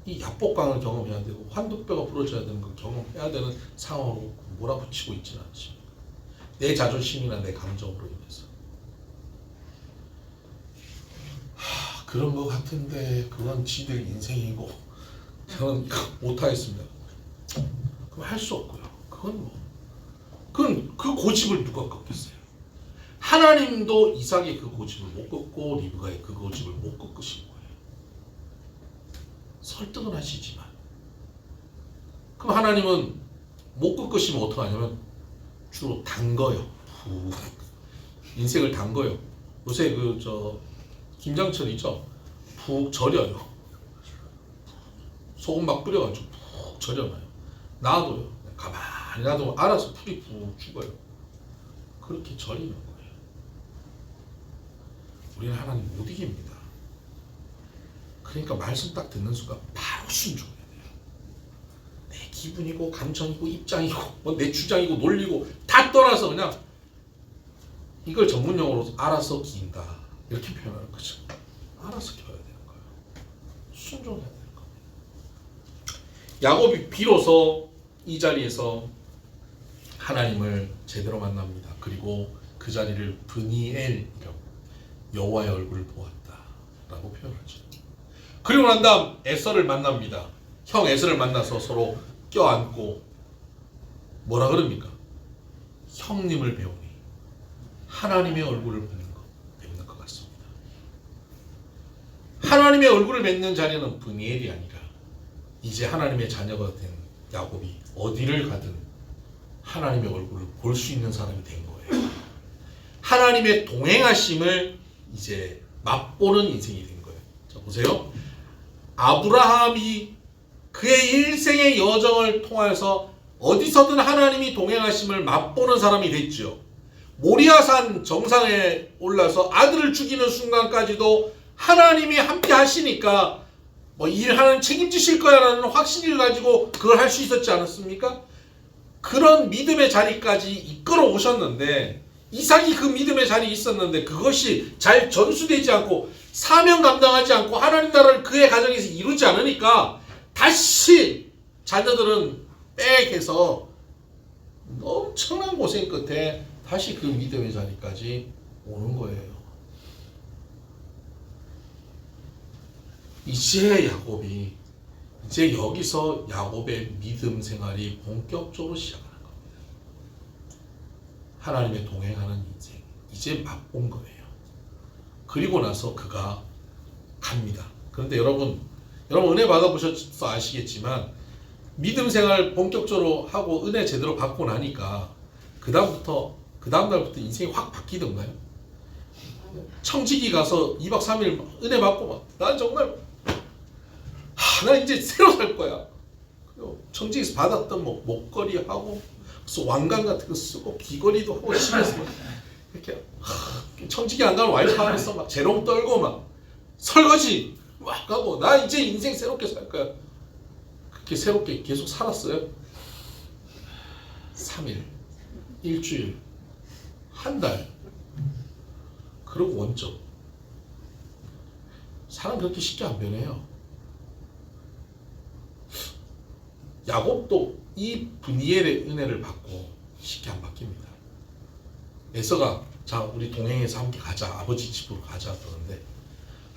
이 야복강을 경험해야 되고 환도뼈가 부러져야 되는 걸 경험해야 되는 상황으로 몰아붙이고 있지는 않습니다. 내 자존심이나 내 감정으로 인해서 그런 것 같은데 그건 지들 인생이고 저는 못하겠습니다. 그럼 할 수 없고요. 그건 그 고집을 누가 꺾겠어요? 하나님도 이삭의 그 고집을 못 꺾고 리브가의 그 고집을 못 꺾으신 거예요. 설득은 하시지만 그럼 하나님은 못 꺾으시면 어떡하냐면 주로 담궈요. 푹 인생을 담궈요. 요새 김장철이죠. 푹 절여요. 소금 막 뿌려가지고 푹 절여놔요. 놔둬요. 가만히 놔두면 알아서 풀이 푹 죽어요. 그렇게 절이는 거예요. 우리는 하나님 못 이깁니다. 그러니까 말씀 딱 듣는 순간 바로 순종해야 돼요. 내 기분이고 감정이고 입장이고 뭐 내 주장이고 논리고 다 떠나서 그냥 이걸 전문용어로 알아서 기인다 이렇게 표현하는 거죠. 알아서 겨야 되는 거예요. 순종해야 되는 겁니다. 야곱이 비로소 이 자리에서 하나님을 제대로 만납니다. 그리고 그 자리를 브니엘이라고 여호와의 얼굴을 보았다라고 표현하죠. 그리고 난 다음 에서를 만납니다. 형 에서를 만나서 서로 껴안고 뭐라 그럽니까? 형님을 배우니 하나님의 얼굴을 뵙는 것 같습니다. 하나님의 얼굴을 뵙는 자리는 브니엘이 아니라 이제 하나님의 자녀가 된 야곱이 어디를 가든 하나님의 얼굴을 볼 수 있는 사람이 된 거예요. 하나님의 동행하심을 이제 맛보는 인생이 된 거예요. 자, 보세요. 아브라함이 그의 일생의 여정을 통해서 어디서든 하나님이 동행하심을 맛보는 사람이 됐죠. 모리아산 정상에 올라서 아들을 죽이는 순간까지도 하나님이 함께 하시니까 뭐 일 하나님 책임지실 거야라는 확신을 가지고 그걸 할 수 있었지 않았습니까? 그런 믿음의 자리까지 이끌어 오셨는데 이삭이 그 믿음의 자리에 있었는데 그것이 잘 전수되지 않고 사명 감당하지 않고 하나님 나라를 그의 가정에서 이루지 않으니까 다시 자녀들은 빽해서 엄청난 고생 끝에 다시 그 믿음의 자리까지 오는 거예요. 이제 야곱이 이제 여기서 야곱의 믿음 생활이 본격적으로 시작하는 겁니다. 하나님의 동행하는 인생 이제 맛본 거예요. 그리고 나서 그가 갑니다. 그런데 여러분 은혜 받아보셔서 아시겠지만 믿음 생활 본격적으로 하고 은혜 제대로 받고 나니까 그 다음 날부터 인생이 확 바뀌던가요? 청지기 가서 2박 3일 은혜 받고 막 난 정말 나 이제 새로 살 거야. 청지기에서 받았던 뭐 목걸이 하고 무슨 왕관 같은 거 쓰고 귀걸이도 하고 집에서 이렇게 청지기 안 가는 와이프 안에서 막 재롱 떨고 막 설거지 막 하고 나 이제 인생 새롭게 살 거야. 그렇게 새롭게 계속 살았어요. 3일, 일주일, 한 달. 그리고 원점. 사람 그렇게 쉽게 안 변해요. 야곱도 이 브니엘의 은혜를 받고 쉽게 안 바뀝니다. 에서가 자 우리 동행해서 함께 가자 아버지 집으로 가자 그러는데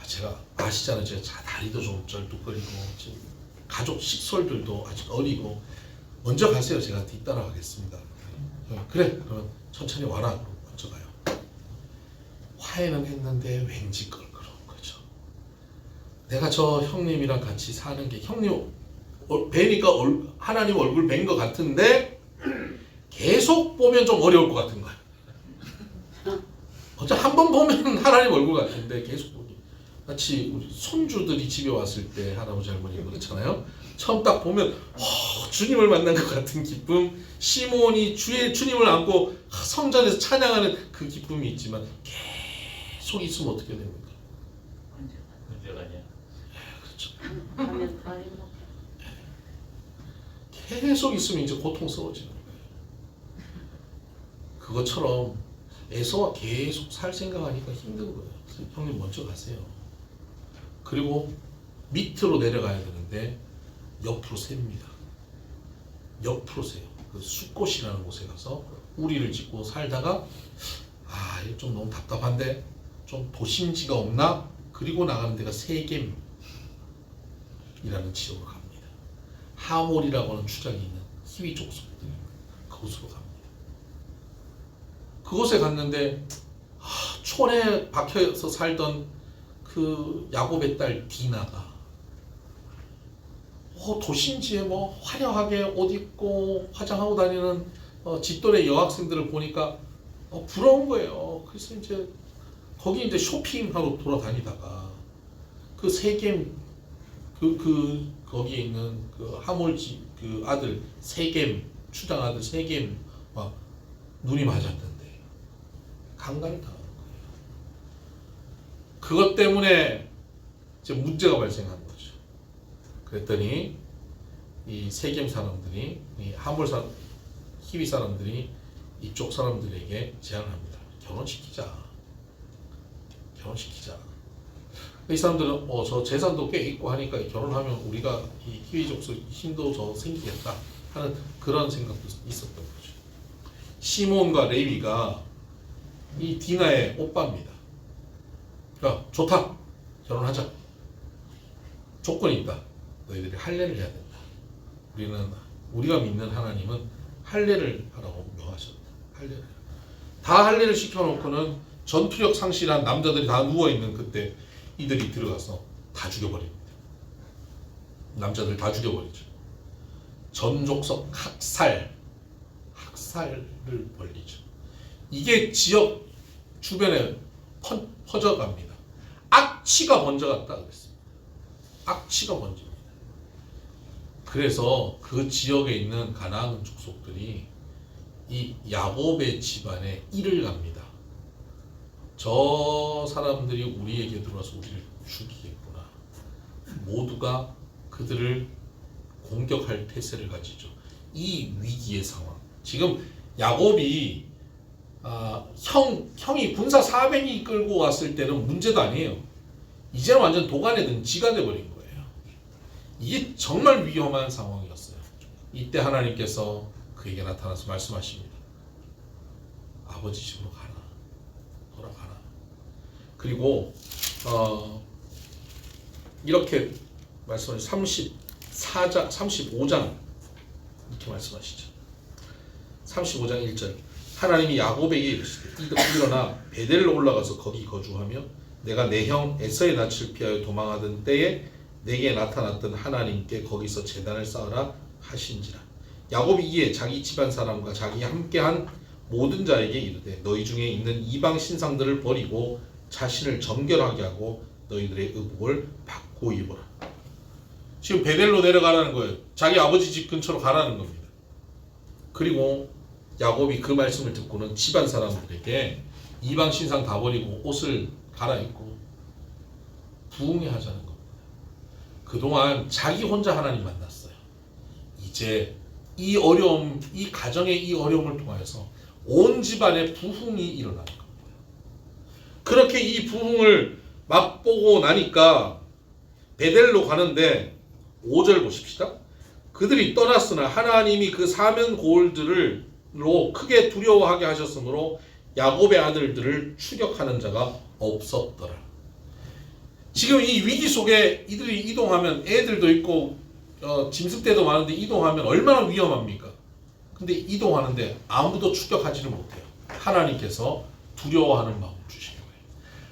제가 아시잖아요. 제가 다리도 좀 쩔뚝거리고 지금 가족 식솔들도 아직 어리고 먼저 가세요. 제가 뒤따라 가겠습니다. 그래 그러면 천천히 와라. 그러고 먼저 가요. 화해는 했는데 왠지 껄끄러운 거죠. 내가 저 형님이랑 같이 사는 게 형님 뵈니까 하나님 얼굴 뵌 것 같은데 계속 보면 좀 어려울 것 같은 거야. 어차 한 번 보면 하나님 얼굴 같은데 계속 보기. 마치 우리 손주들이 집에 왔을 때 할아버지 할머니 그렇잖아요. 처음 딱 보면 주님을 만난 것 같은 기쁨. 시몬이 주님을 안고 성전에서 찬양하는 그 기쁨이 있지만 계속 있으면 어떻게 됩니까? 문제가 아니야. 그렇죠. 하면 더 행복해. 계속 있으면 이제 고통스러워지는 거예요. 그것처럼 에서와 계속 살 생각하니까 힘든 거예요. 형님 먼저 가세요. 그리고 밑으로 내려가야 되는데 옆으로 셉니다. 옆으로 세요. 그 숫꽃이라는 곳에 가서 우리를 짓고 살다가 이거 좀 너무 답답한데 좀 도심지가 없나? 그리고 나가는 데가 세겜이라는 지역으로 갑니다. 하몰이라고 하는 추장이 있는 히위 족속들 그곳으로 갑니다. 그곳에 갔는데 촌에 박혀서 살던 그 야곱의 딸 디나가 도심지에 뭐 화려하게 옷 입고 화장하고 다니는 집돌의 여학생들을 보니까 부러운 거예요. 그래서 이제 거기 이제 쇼핑하러 돌아다니다가 그 세겜 그 거기에 있는 그 하몰 그 아들 세겜 추장 아들 세겜 막 눈이 맞았던데 강간을 당한 거예요. 그것 때문에 이제 문제가 발생한 거죠. 그랬더니 이 세겜 사람들이 이 하몰 사람 히위 사람들이 이쪽 사람들에게 제안을 합니다. 결혼시키자. 이 사람들은 저 재산도 꽤 있고 하니까 결혼하면 우리가 이 히위족속 힘도 더 생기겠다 하는 그런 생각도 있었던 거죠. 시몬과 레위가 이 디나의 오빠입니다. 그러니까 좋다. 결혼하자. 조건이 있다. 너희들이 할례를 해야 된다. 우리가 믿는 하나님은 할례를 하라고 명하셨다. 할례를. 다 할례를 시켜놓고는 전투력 상실한 남자들이 다 누워있는 그때 이들이 들어가서 다 죽여버립니다. 남자들 다 죽여버리죠. 전족석 학살을 벌리죠. 이게 지역 주변에 퍼져갑니다. 악취가 번져갔다 그랬습니다. 악취가 번집니다. 그래서 그 지역에 있는 가나안 족속들이 이 야곱의 집안에 일을 갑니다. 저 사람들이 우리에게 들어와서 우리를 죽이겠구나. 모두가 그들을 공격할 태세를 가지죠. 이 위기의 상황. 지금 야곱이 형이 군사 400이 끌고 왔을 때는 문제도 아니에요. 이제는 완전 도간에 든 쥐가 돼버린 거예요. 이게 정말 위험한 상황이었어요. 이때 하나님께서 그에게 나타나서 말씀하십니다. 아버지 집으로 가라. 돌아가라. 그리고 이렇게 말씀하시죠. 35장 이렇게 말씀하시죠. 35장 1절 하나님이 야곱에게 이르시되 일어나 베델로 올라가서 거기 거주하며 내가 내 형 에서의 낯을 피하여 도망하던 때에 내게 나타났던 하나님께 거기서 제단을 쌓으라 하신지라. 야곱이 이에 자기 집안 사람과 자기 함께한 모든 자에게 이르되 너희 중에 있는 이방 신상들을 버리고 자신을 정결하게 하고 너희들의 의복을 바꾸어 입어라. 지금 베델로 내려가라는 거예요. 자기 아버지 집 근처로 가라는 겁니다. 그리고 야곱이 그 말씀을 듣고는 집안 사람들에게 이방 신상 다 버리고 옷을 갈아입고 부흥회 하자는 겁니다. 그동안 자기 혼자 하나님 만났어요. 이제 이 어려움, 이 가정의 이 어려움을 통해서 온 집안에 부흥이 일어나는 겁니다. 그렇게 이 부흥을 맛보고 나니까 베델로 가는데 5절 보십시다. 그들이 떠났으나 하나님이 그 사면 고을들로 크게 두려워하게 하셨으므로 야곱의 아들들을 추격하는 자가 없었더라. 지금 이 위기 속에 이들이 이동하면 애들도 있고 짐승떼도 많은데 이동하면 얼마나 위험합니까? 근데 이동하는데 아무도 추격하지를 못해요. 하나님께서 두려워하는 마음을 주시는 거예요.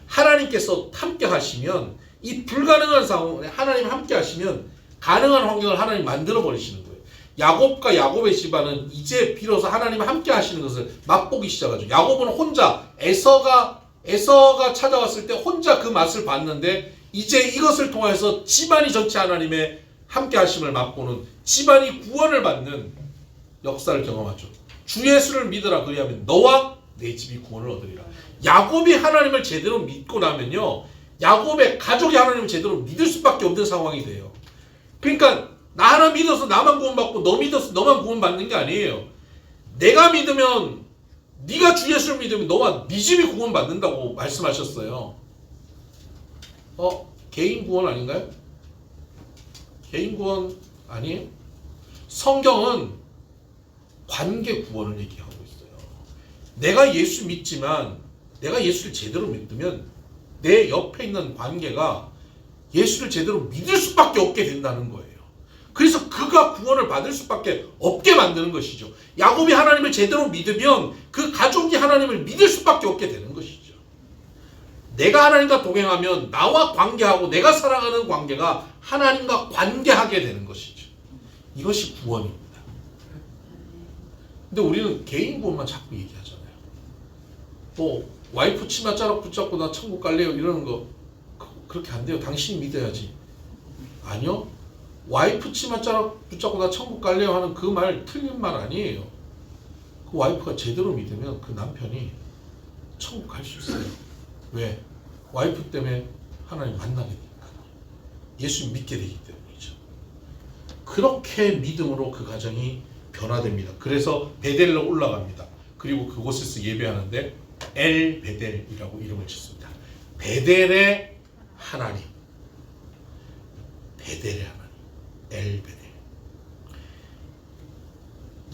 하나님께서 함께 하시면 이 불가능한 상황에 하나님 함께 하시면 가능한 환경을 하나님 만들어 버리시는 거예요. 야곱과 야곱의 집안은 이제 비로소 하나님 함께 하시는 것을 맛보기 시작하죠. 야곱은 혼자 에서가 찾아왔을 때 혼자 그 맛을 봤는데 이제 이것을 통해서 집안이 전체 하나님의 함께 하심을 맛보는 집안이 구원을 받는 역사를 경험하죠. 주 예수를 믿으라 그리하면 너와 내 집이 구원을 얻으리라. 야곱이 하나님을 제대로 믿고 나면요, 야곱의 가족이 하나님을 제대로 믿을 수밖에 없는 상황이 돼요. 그러니까 나 하나 믿어서 나만 구원받고 너 믿어서 너만 구원받는 게 아니에요. 내가 믿으면 네가 주 예수를 믿으면 너와 네 집이 구원받는다고 말씀하셨어요. 개인 구원 아닌가요? 개인 구원 아니에요? 성경은 관계 구원을 얘기하고 있어요. 내가 예수 믿지만 내가 예수를 제대로 믿으면 내 옆에 있는 관계가 예수를 제대로 믿을 수밖에 없게 된다는 거예요. 그래서 그가 구원을 받을 수밖에 없게 만드는 것이죠. 야곱이 하나님을 제대로 믿으면 그 가족이 하나님을 믿을 수밖에 없게 되는 것이죠. 내가 하나님과 동행하면 나와 관계하고 내가 살아가는 관계가 하나님과 관계하게 되는 것이죠. 이것이 구원입니다. 근데 우리는 개인 구원만 자꾸 얘기하잖아요. 와이프 치마 자락 붙잡고 나 천국 갈래요 이러는 거 그렇게 안 돼요. 당신이 믿어야지. 아니요. 와이프 치마 자락 붙잡고 나 천국 갈래요 하는 그 말 틀린 말 아니에요. 그 와이프가 제대로 믿으면 그 남편이 천국 갈 수 있어요. 왜? 와이프 때문에 하나님 만나게 되니까. 예수 믿게 되기 때문이죠. 그렇게 믿음으로 그 가정이 변화됩니다. 그래서 베델로 올라갑니다. 그리고 그곳에서 예배하는데 엘 베델이라고 이름을 짓습니다. 베델의 하나님. 베델의 하나님. 엘 베델.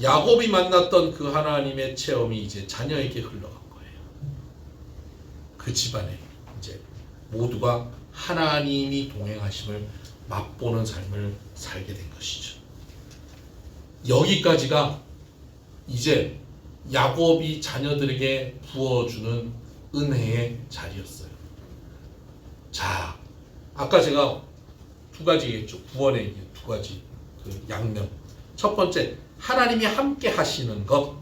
야곱이 만났던 그 하나님의 체험이 이제 자녀에게 흘러간 거예요. 그 집안에 이제 모두가 하나님이 동행하심을 맛보는 삶을 살게 된 것이죠. 여기까지가 이제 야곱이 자녀들에게 부어주는 은혜의 자리였어요. 자, 아까 제가 두 가지 얘기했죠. 구원의 얘기, 두 가지 그 양면. 첫 번째, 하나님이 함께 하시는 것,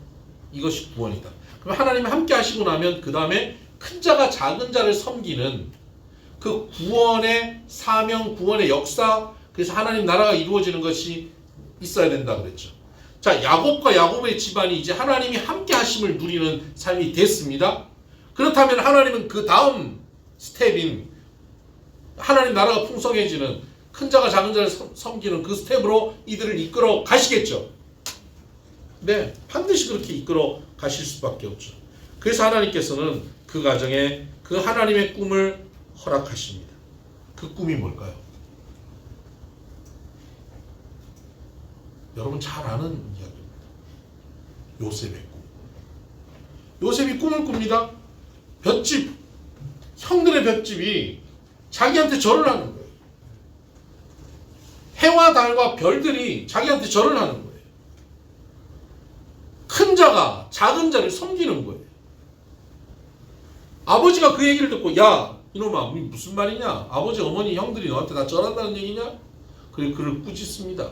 이것이 구원이다. 그럼 하나님이 함께 하시고 나면 그 다음에 큰 자가 작은 자를 섬기는 그 구원의 사명, 구원의 역사, 그래서 하나님 나라가 이루어지는 것이 있어야 된다 그랬죠. 자, 야곱과 야곱의 집안이 이제 하나님이 함께 하심을 누리는 삶이 됐습니다. 그렇다면 하나님은 그 다음 스텝인 하나님 나라가 풍성해지는 큰 자가 작은 자를 섬기는 그 스텝으로 이들을 이끌어 가시겠죠. 네, 반드시 그렇게 이끌어 가실 수밖에 없죠. 그래서 하나님께서는 그 가정에 그 하나님의 꿈을 허락하십니다. 그 꿈이 뭘까요? 여러분 잘 아는 이야기입니다. 요셉의 꿈. 요셉이 꿈을 꿉니다. 볏집, 형들의 볏집이 자기한테 절을 하는 거예요. 해와 달과 별들이 자기한테 절을 하는 거예요. 큰 자가 작은 자를 섬기는 거예요. 아버지가 그 얘기를 듣고, 야 이놈아 무슨 말이냐, 아버지 어머니 형들이 너한테 다 절한다는 얘기냐. 그리고 그를 꾸짖습니다.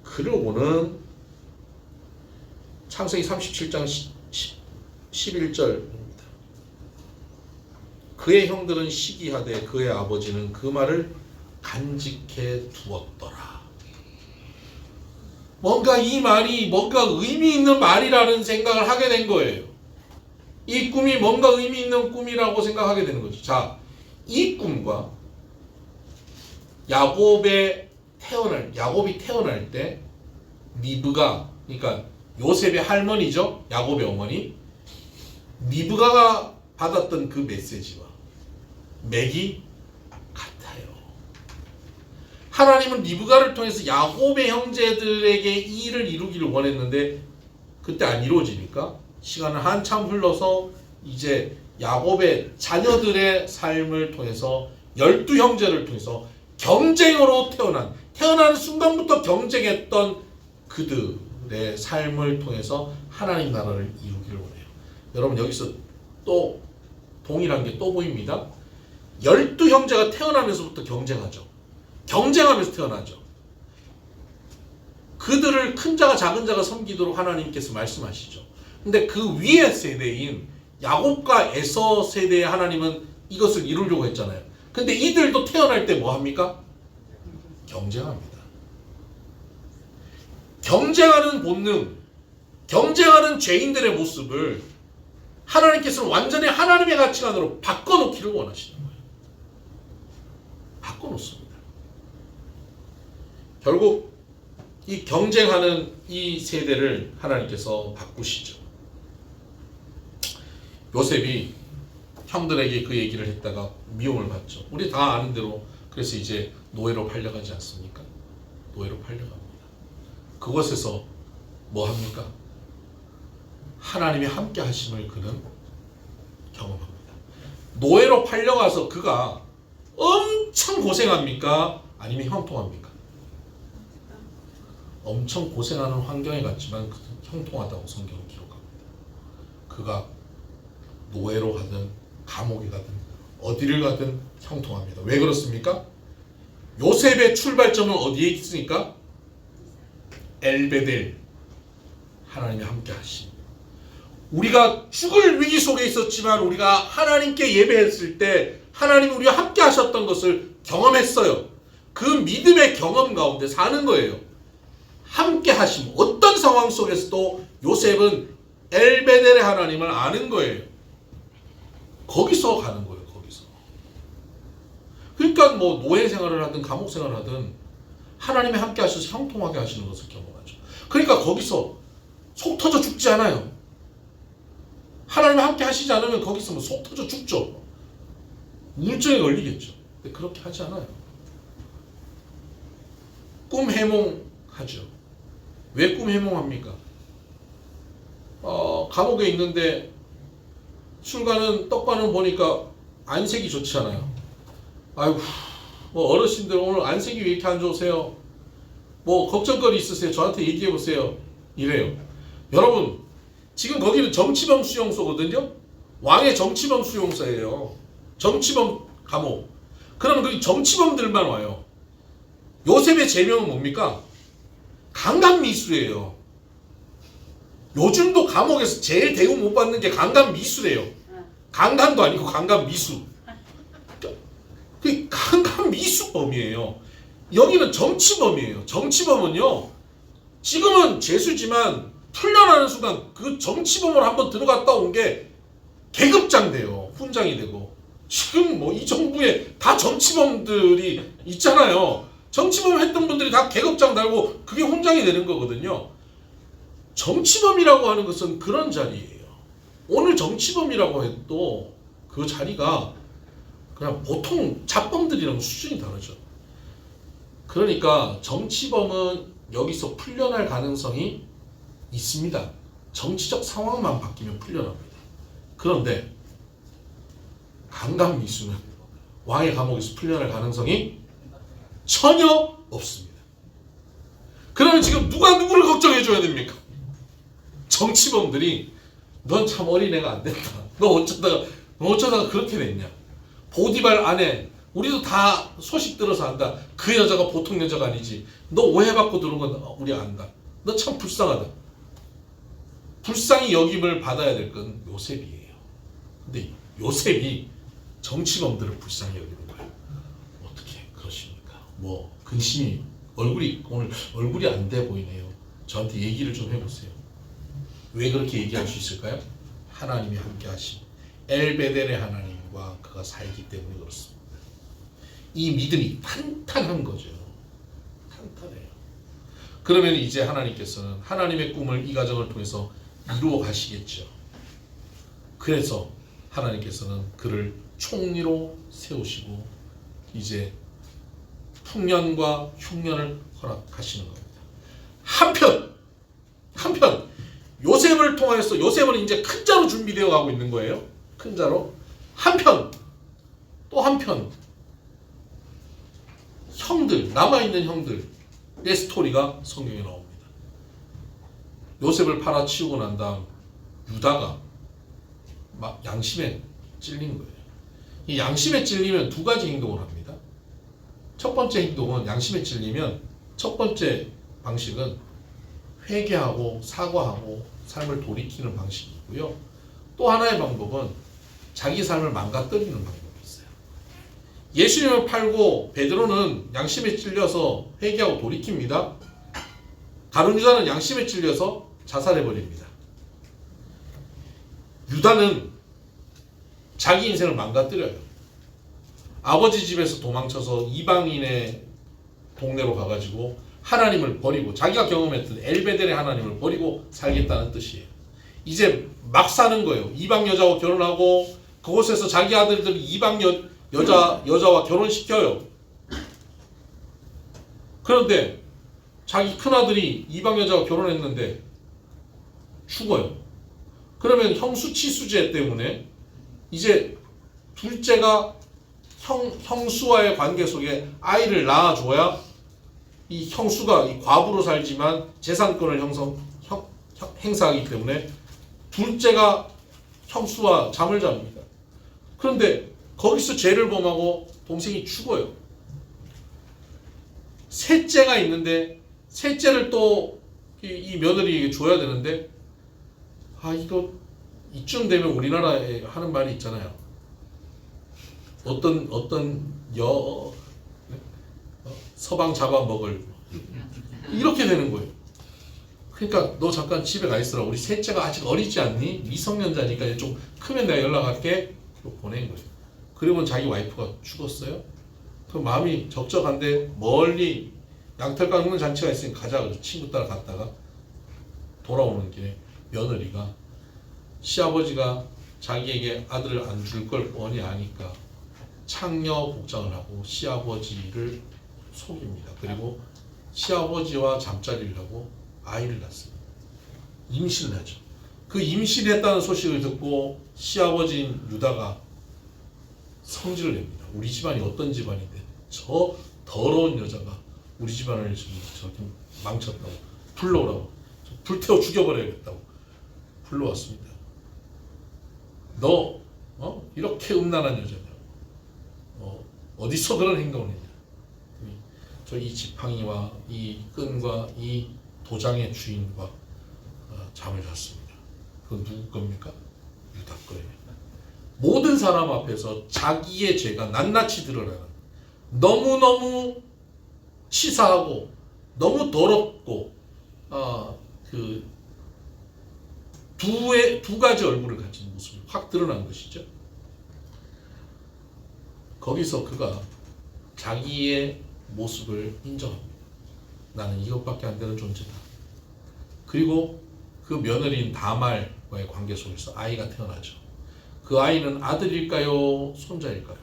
그러고는 창세기 37장 11절입니다. 그의 형들은 시기하되 그의 아버지는 그 말을 간직해 두었더라. 뭔가 이 말이 뭔가 의미 있는 말이라는 생각을 하게 된 거예요. 이 꿈이 뭔가 의미 있는 꿈이라고 생각하게 되는 거죠. 자, 이 꿈과 야곱이 태어날 때 리브가, 그러니까 요셉의 할머니죠. 야곱의 어머니. 리브가가 받았던 그 메시지와 맥이 같아요. 하나님은 리브가를 통해서 야곱의 형제들에게 이 일을 이루기를 원했는데 그때 안 이루어지니까 시간을 한참 흘러서 이제 야곱의 자녀들의 삶을 통해서 12형제를 통해서 경쟁으로 태어나는 순간부터 경쟁했던 그들의 삶을 통해서 하나님 나라를 이루기를 원해요. 여러분 여기서 또 동일한 게 또 보입니다. 12형제가 태어나면서부터 경쟁하죠. 경쟁하면서 태어나죠. 그들을 큰 자가 작은 자가 섬기도록 하나님께서 말씀하시죠. 근데 그 위의 세대인 야곱과 에서 세대의 하나님은 이것을 이루려고 했잖아요. 근데 이들도 태어날 때 뭐 합니까? 경쟁합니다. 경쟁하는 본능, 경쟁하는 죄인들의 모습을 하나님께서는 완전히 하나님의 가치관으로 바꿔놓기를 원하시는 거예요. 바꿔놓습니다. 결국 이 경쟁하는 이 세대를 하나님께서 바꾸시죠. 요셉이 형들에게 그 얘기를 했다가 미움을 받죠. 우리 다 아는 대로 그래서 이제 노예로 팔려가지 않습니까? 노예로 팔려갑니다. 그곳에서 뭐 합니까? 하나님이 함께 하심을 그는 경험합니다. 노예로 팔려가서 그가 엄청 고생합니까? 아니면 형통합니까? 엄청 고생하는 환경에 갔지만 형통하다고 성경은 기록합니다. 그가 노예로 가든 감옥에 가든 어디를 가든 형통합니다. 왜 그렇습니까? 요셉의 출발점은 어디에 있습니까? 엘베델, 하나님이 함께 하심. 우리가 죽을 위기 속에 있었지만 우리가 하나님께 예배했을 때 하나님이 우리와 함께 하셨던 것을 경험했어요. 그 믿음의 경험 가운데 사는 거예요. 함께 하심. 어떤 상황 속에서도 요셉은 엘베델의 하나님을 아는 거예요. 거기서 가는 거예요. 거기서. 그러니까 뭐 노예 생활을 하든 감옥 생활을 하든 하나님이 함께 하셔서 형통하게 하시는 것을 경험하죠. 그러니까 거기서 속 터져 죽지 않아요. 하나님이 함께 하시지 않으면 거기서 속 터져 죽죠. 우울증에 걸리겠죠. 근데 그렇게 하지 않아요. 꿈 해몽하죠. 왜 꿈 해몽합니까? 감옥에 있는데 술가는 떡반을 보니까 안색이 좋지 않아요. 아이고, 뭐 어르신들 오늘 안색이 왜 이렇게 안 좋으세요? 뭐 걱정거리 있으세요? 저한테 얘기해 보세요. 이래요. 여러분, 지금 거기는 정치범 수용소거든요. 왕의 정치범 수용소예요. 정치범 감옥. 그러면 그 정치범들만 와요. 요셉의 제명은 뭡니까? 강간미수예요. 요즘도 감옥에서 제일 대우 못 받는 게 강간미수래요. 강간도 아니고 강간미수. 그 강간미수범이에요. 여기는 정치범이에요. 정치범은요, 지금은 죄수지만 풀려나는 순간 그 정치범을 한번 들어갔다 온 게 계급장 돼요. 훈장이 되고. 지금 뭐 이 정부에 다 정치범들이 있잖아요. 정치범 했던 분들이 다 계급장 달고 그게 훈장이 되는 거거든요. 정치범이라고 하는 것은 그런 자리예요. 오늘 정치범이라고 해도 그 자리가 그냥 보통 잡범들이랑 수준이 다르죠. 그러니까 정치범은 여기서 풀려날 가능성이 있습니다. 정치적 상황만 바뀌면 풀려납니다. 그런데 강간미수는 왕의 감옥에서 풀려날 가능성이 전혀 없습니다. 그러면 지금 누가 누구를 걱정해줘야 됩니까? 정치범들이 넌 참 어린애가 안 됐다. 너 어쩌다가 그렇게 됐냐. 보디발 아내, 우리도 다 소식 들어서 안다. 그 여자가 보통 여자가 아니지. 너 오해받고 들어온 건 우리 안다. 너 참 불쌍하다. 불쌍히 여김을 받아야 될 건 요셉이에요. 근데 요셉이 정치범들을 불쌍히 여기는 거예요. 어떻게 그러십니까? 뭐 근심이 오늘 얼굴이 안 돼 보이네요. 저한테 얘기를 좀 해보세요. 왜 그렇게 얘기할 수 있을까요? 하나님이 함께 하신 엘베델의 하나님과 그가 살기 때문에 그렇습니다. 이 믿음이 탄탄한 거죠. 탄탄해요. 그러면 이제 하나님께서는 하나님의 꿈을 이 가정을 통해서 이루어 가시겠죠. 그래서 하나님께서는 그를 총리로 세우시고 이제 풍년과 흉년을 허락하시는 겁니다. 한편 요셉을 통하여서 요셉은 이제 큰 자로 준비되어 가고 있는 거예요. 큰 자로. 또 한편 남아있는 형들의 스토리가 성경에 나옵니다. 요셉을 팔아치우고 난 다음 유다가 막 양심에 찔린 거예요. 이 양심에 찔리면 두 가지 행동을 합니다. 첫 번째 행동은 양심에 찔리면 첫 번째 방식은 회개하고 사과하고 삶을 돌이키는 방식이고요. 또 하나의 방법은 자기 삶을 망가뜨리는 방법이 있어요. 예수님을 팔고 베드로는 양심에 찔려서 회개하고 돌이킵니다. 가룟 유다는 양심에 찔려서 자살해버립니다. 유다는 자기 인생을 망가뜨려요. 아버지 집에서 도망쳐서 이방인의 동네로 가가지고 하나님을 버리고 자기가 경험했던 엘베델의 하나님을 버리고 살겠다는 뜻이에요. 이제 막 사는 거예요. 이방 여자와 결혼하고 그곳에서 자기 아들들이 이방 여자와 결혼시켜요. 그런데 자기 큰아들이 이방 여자와 결혼했는데 죽어요. 그러면 형수치수제 때문에 이제 둘째가 형수와의 관계 속에 아이를 낳아줘야 이 형수가 이 과부로 살지만 재산권을 행사하기 때문에 둘째가 형수와 잠을 잡니다. 그런데 거기서 죄를 범하고 동생이 죽어요. 셋째가 있는데 셋째를 또 이 며느리에게 줘야 되는데 이거 이쯤 되면 우리나라에 하는 말이 있잖아요. 어떤 서방 잡아먹을 이렇게 되는 거예요. 그러니까 너 잠깐 집에 가 있으라. 우리 셋째가 아직 어리지 않니? 미성년자니까 이제 좀 크면 내가 연락할게. 보낸 거예요. 그러면 자기 와이프가 죽었어요. 그 마음이 적적한데 멀리 양털 깎는 잔치가 있으니 가자. 그래서 친구 따라 갔다가 돌아오는 길에 며느리가 시아버지가 자기에게 아들을 안 줄 걸 뻔히 아니까 창녀 복장을 하고 시아버지를 속입니다. 그리고 시아버지와 잠자리를 하고 아이를 낳습니다. 임신을 하죠. 그 임신했다는 소식을 듣고 시아버지인 유다가 성질을 냅니다. 우리 집안이 어떤 집안인데 저 더러운 여자가 우리 집안을 지금 저렇게 망쳤다고 불러오라고 불태워 죽여버려야겠다고 불러왔습니다. 너 이렇게 음란한 여자냐? 어디서 그런 행동을 했냐? 저 이 지팡이와 이 끈과 이 도장의 주인과 잠을 잤습니다. 그건 누구 겁니까? 유다 거예요. 모든 사람 앞에서 자기의 죄가 낱낱이 드러나는 너무너무 치사하고 너무 더럽고 두 가지 얼굴을 가진 모습이 확 드러난 것이죠. 거기서 그가 자기의 모습을 인정합니다. 나는 이것밖에 안 되는 존재다. 그리고 그 며느리인 다말과의 관계 속에서 아이가 태어나죠. 그 아이는 아들일까요? 손자일까요?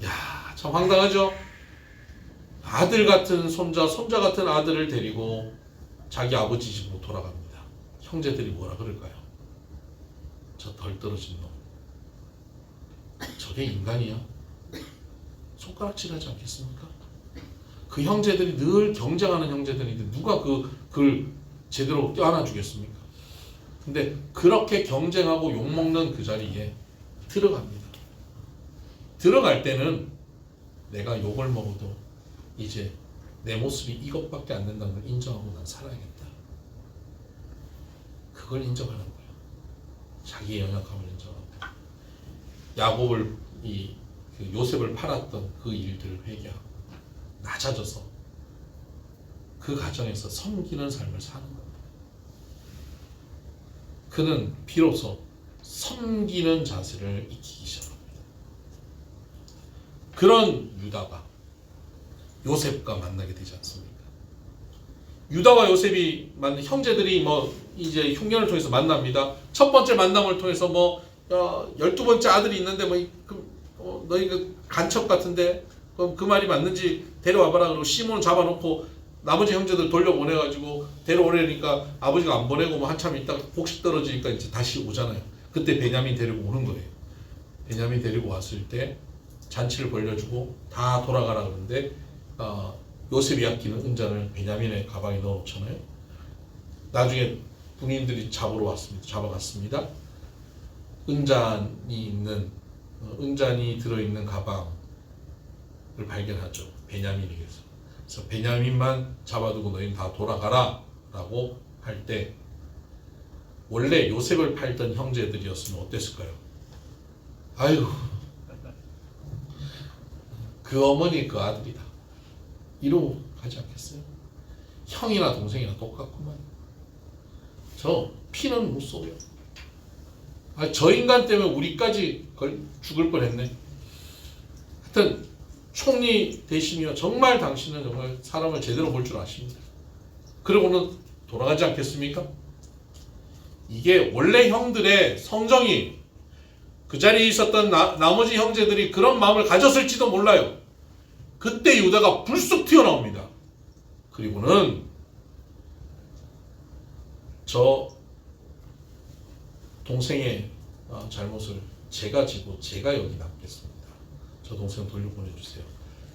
야, 참 황당하죠? 아들 같은 손자, 손자 같은 아들을 데리고 자기 아버지 집으로 돌아갑니다. 형제들이 뭐라 그럴까요? 저 덜 떨어진 놈. 저게 인간이야? 손가락질하지 않겠습니까? 그 형제들이 늘 경쟁하는 형제들인데 누가 그걸 제대로 껴안아 주겠습니까? 근데 그렇게 경쟁하고 욕먹는 그 자리에 들어갑니다. 들어갈 때는 내가 욕을 먹어도 이제 내 모습이 이것밖에 안 된다는 걸 인정하고 난 살아야겠다. 그걸 인정하는 거예요. 자기의 연약함을 인정하고 야곱을 그 요셉을 팔았던 그 일들을 회개하고 낮아져서 그 가정에서 섬기는 삶을 사는 겁니다. 그는 비로소 섬기는 자세를 익히기 시작합니다. 그런 유다가 요셉과 만나게 되지 않습니까? 유다와 요셉이 형제들이 이제 흉년을 통해서 만납니다. 첫 번째 만남을 통해서 12번째 아들이 있는데 너희 그 간첩 같은데 그 말이 맞는지 데려와봐라. 그러고 시몬 잡아놓고 나머지 형제들 돌려보내가지고 데려오려니까 아버지가 안 보내고 한참 있다가 복식 떨어지니까 이제 다시 오잖아요. 그때 베냐민 데리고 오는 거예요. 베냐민 데리고 왔을 때 잔치를 벌려주고 다 돌아가라 그러는데 요셉이 아끼는 은잔을 베냐민의 가방에 넣어놓잖아요. 나중에 군인들이 잡아갔습니다. 은잔이 들어있는 가방을 발견하죠. 베냐민에게서. 그래서 베냐민만 잡아두고 너희는 다 돌아가라 라고 할 때 원래 요셉을 팔던 형제들이었으면 어땠을까요? 아이고 그 어머니 그 아들이다 이러고 가지 않겠어요? 형이나 동생이나 똑같구만. 저 피는 못 속여. 저 인간 때문에 우리까지 죽을 뻔했네. 하여튼 총리 되시며 정말 당신은 정말 사람을 제대로 볼 줄 아십니다. 그러고는 돌아가지 않겠습니까? 이게 원래 형들의 성정이 그 자리에 있었던 나머지 형제들이 그런 마음을 가졌을지도 몰라요. 그때 유다가 불쑥 튀어나옵니다. 그리고는 저 동생의 잘못을 제가 지고 제가 여기 남겠습니다. 저 동생 돌려보내주세요.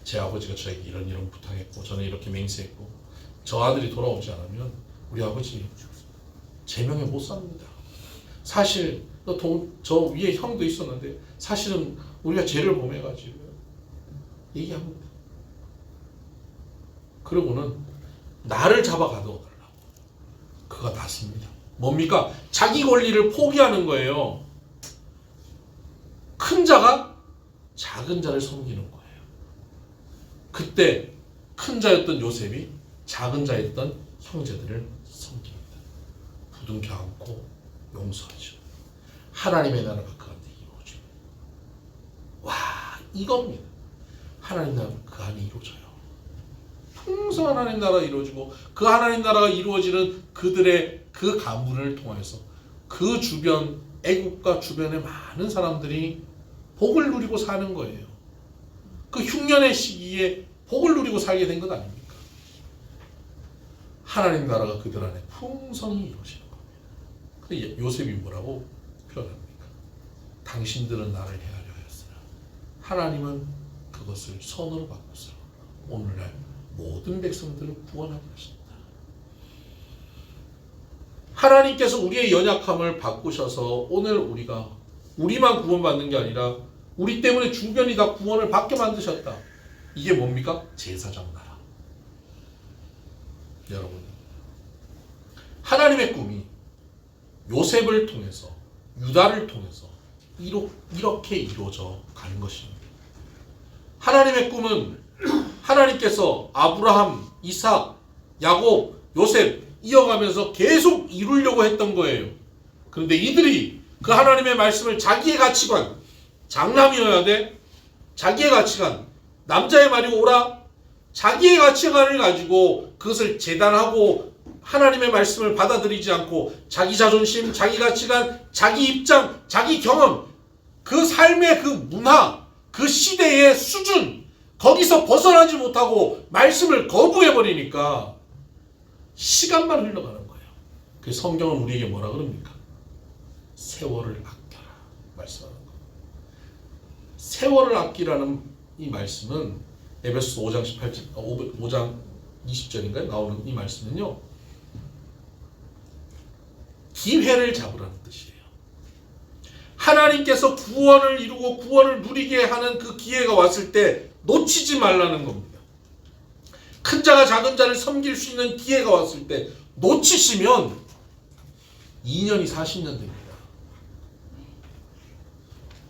제 아버지가 저에게 이런 부탁했고 저는 이렇게 맹세했고 저 아들이 돌아오지 않으면 우리 아버지 제명에 못 삽니다. 사실 저 위에 형도 있었는데 사실은 우리가 죄를 범해가지고 얘기합니다. 그러고는 나를 잡아 가둬달라고 그가 닿습니다. 뭡니까? 자기 권리를 포기하는 거예요. 큰 자가 작은 자를 섬기는 거예요. 그때 큰 자였던 요셉이 작은 자였던 형제들을 섬깁니다. 부둥켜 안고 용서하죠. 하나님의 나라가 그 안에 이루어집니다. 와, 이겁니다. 하나님 나라가 그 안에 이루어져요. 풍성한 하나님 나라가 이루어지고 그 하나님 나라가 이루어지는 그들의 그 가문을 통해서 그 주변 애국과 주변의 많은 사람들이 복을 누리고 사는 거예요. 그 흉년의 시기에 복을 누리고 살게 된 것 아닙니까? 하나님 나라가 그들 안에 풍성히 이루어지는 겁니다. 근데 요셉이 뭐라고 표현합니까? 당신들은 나를 헤아려 하였으나 하나님은 그것을 선으로 바꿔서 오늘날 모든 백성들을 구원하게 하신다. 하나님께서 우리의 연약함을 바꾸셔서 오늘 우리만 구원받는 게 아니라 우리 때문에 주변이 다 구원을 받게 만드셨다. 이게 뭡니까? 제사장 나라. 여러분, 하나님의 꿈이 요셉을 통해서, 유다를 통해서 이렇게 이루어져 가는 것입니다. 하나님의 꿈은 하나님께서 아브라함, 이삭, 야곱, 요셉 이어가면서 계속 이루려고 했던 거예요. 그런데 이들이 그 하나님의 말씀을 자기의 가치관, 장남이어야 돼, 자기의 가치관, 남자의 말이 옳아, 자기의 가치관을 가지고 그것을 재단하고 하나님의 말씀을 받아들이지 않고 자기 자존심, 자기 가치관, 자기 입장, 자기 경험, 그 삶의 그 문화, 그 시대의 수준, 거기서 벗어나지 못하고 말씀을 거부해버리니까 시간만 흘러가는 거예요. 그 성경은 우리에게 뭐라 그럽니까? 세월을 아껴라 말씀하는 거예요. 세월을 아끼라는 이 말씀은 에베소서 5장 18절, 5장 20절인가요? 나오는 이 말씀은요, 기회를 잡으라는 뜻이에요. 하나님께서 구원을 이루고 구원을 누리게 하는 그 기회가 왔을 때 놓치지 말라는 겁니다. 큰 자가 작은 자를 섬길 수 있는 기회가 왔을 때 놓치시면 2년이 40년 됩니다.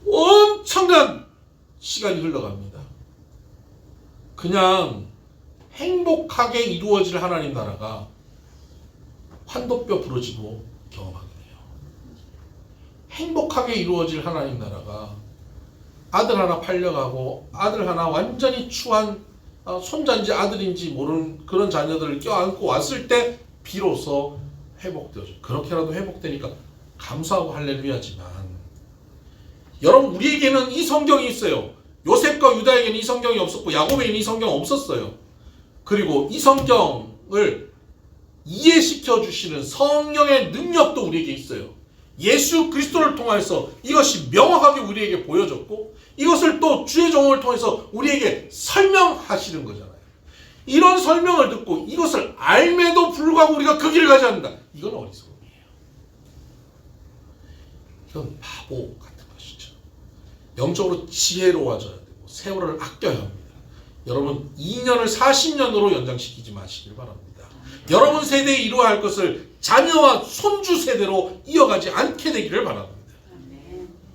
엄청난 시간이 흘러갑니다. 그냥 행복하게 이루어질 하나님 나라가 환도뼈 부러지고 경험하게 돼요. 행복하게 이루어질 하나님 나라가 아들 하나 팔려가고 아들 하나 완전히 추한 손자인지 아들인지 모르는 그런 자녀들을 껴안고 왔을 때 비로소 회복되어져. 그렇게라도 회복되니까 감사하고 할렐루야지만, 여러분, 우리에게는 이 성경이 있어요. 요셉과 유다에게는 이 성경이 없었고 야곱에게는 이 성경 없었어요. 그리고 이 성경을 이해시켜 주시는 성령의 능력도 우리에게 있어요. 예수 그리스도를 통해서 이것이 명확하게 우리에게 보여졌고 이것을 또 주의 종을 통해서 우리에게 설명하시는 거잖아요. 이런 설명을 듣고 이것을 알매도 불구하고 우리가 그 길을 가지 않는다. 이건 어리석음이에요. 이건 바보 같은 것이죠. 영적으로 지혜로워져야 되고 세월을 아껴야 합니다. 여러분, 2년을 40년으로 연장시키지 마시길 바랍니다. 여러분 세대에 이루어야 할 것을 자녀와 손주 세대로 이어가지 않게 되기를 바랍니다.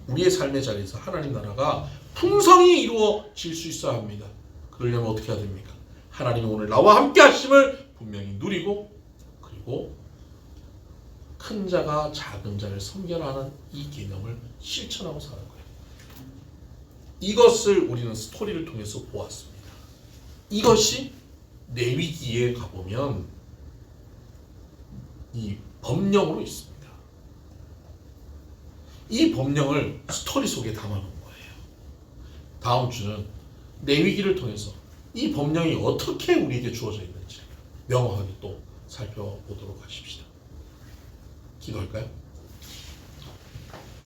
우리의 삶의 자리에서 하나님 나라가 풍성히 이루어질 수 있어야 합니다. 그러려면 어떻게 해야 됩니까? 하나님이 오늘 나와 함께 하심을 분명히 누리고, 그리고 큰 자가 작은 자를 섬겨라는 이 개념을 실천하고 사는 거예요. 이것을 우리는 스토리를 통해서 보았습니다. 이것이 레위기에 가보면 이 법령으로 있습니다. 이 법령을 스토리 속에 담아놓은 거예요. 다음 주는 레위기를 통해서 이 법령이 어떻게 우리에게 주어져 있는지 명확하게 또 살펴보도록 하십시다. 기도할까요?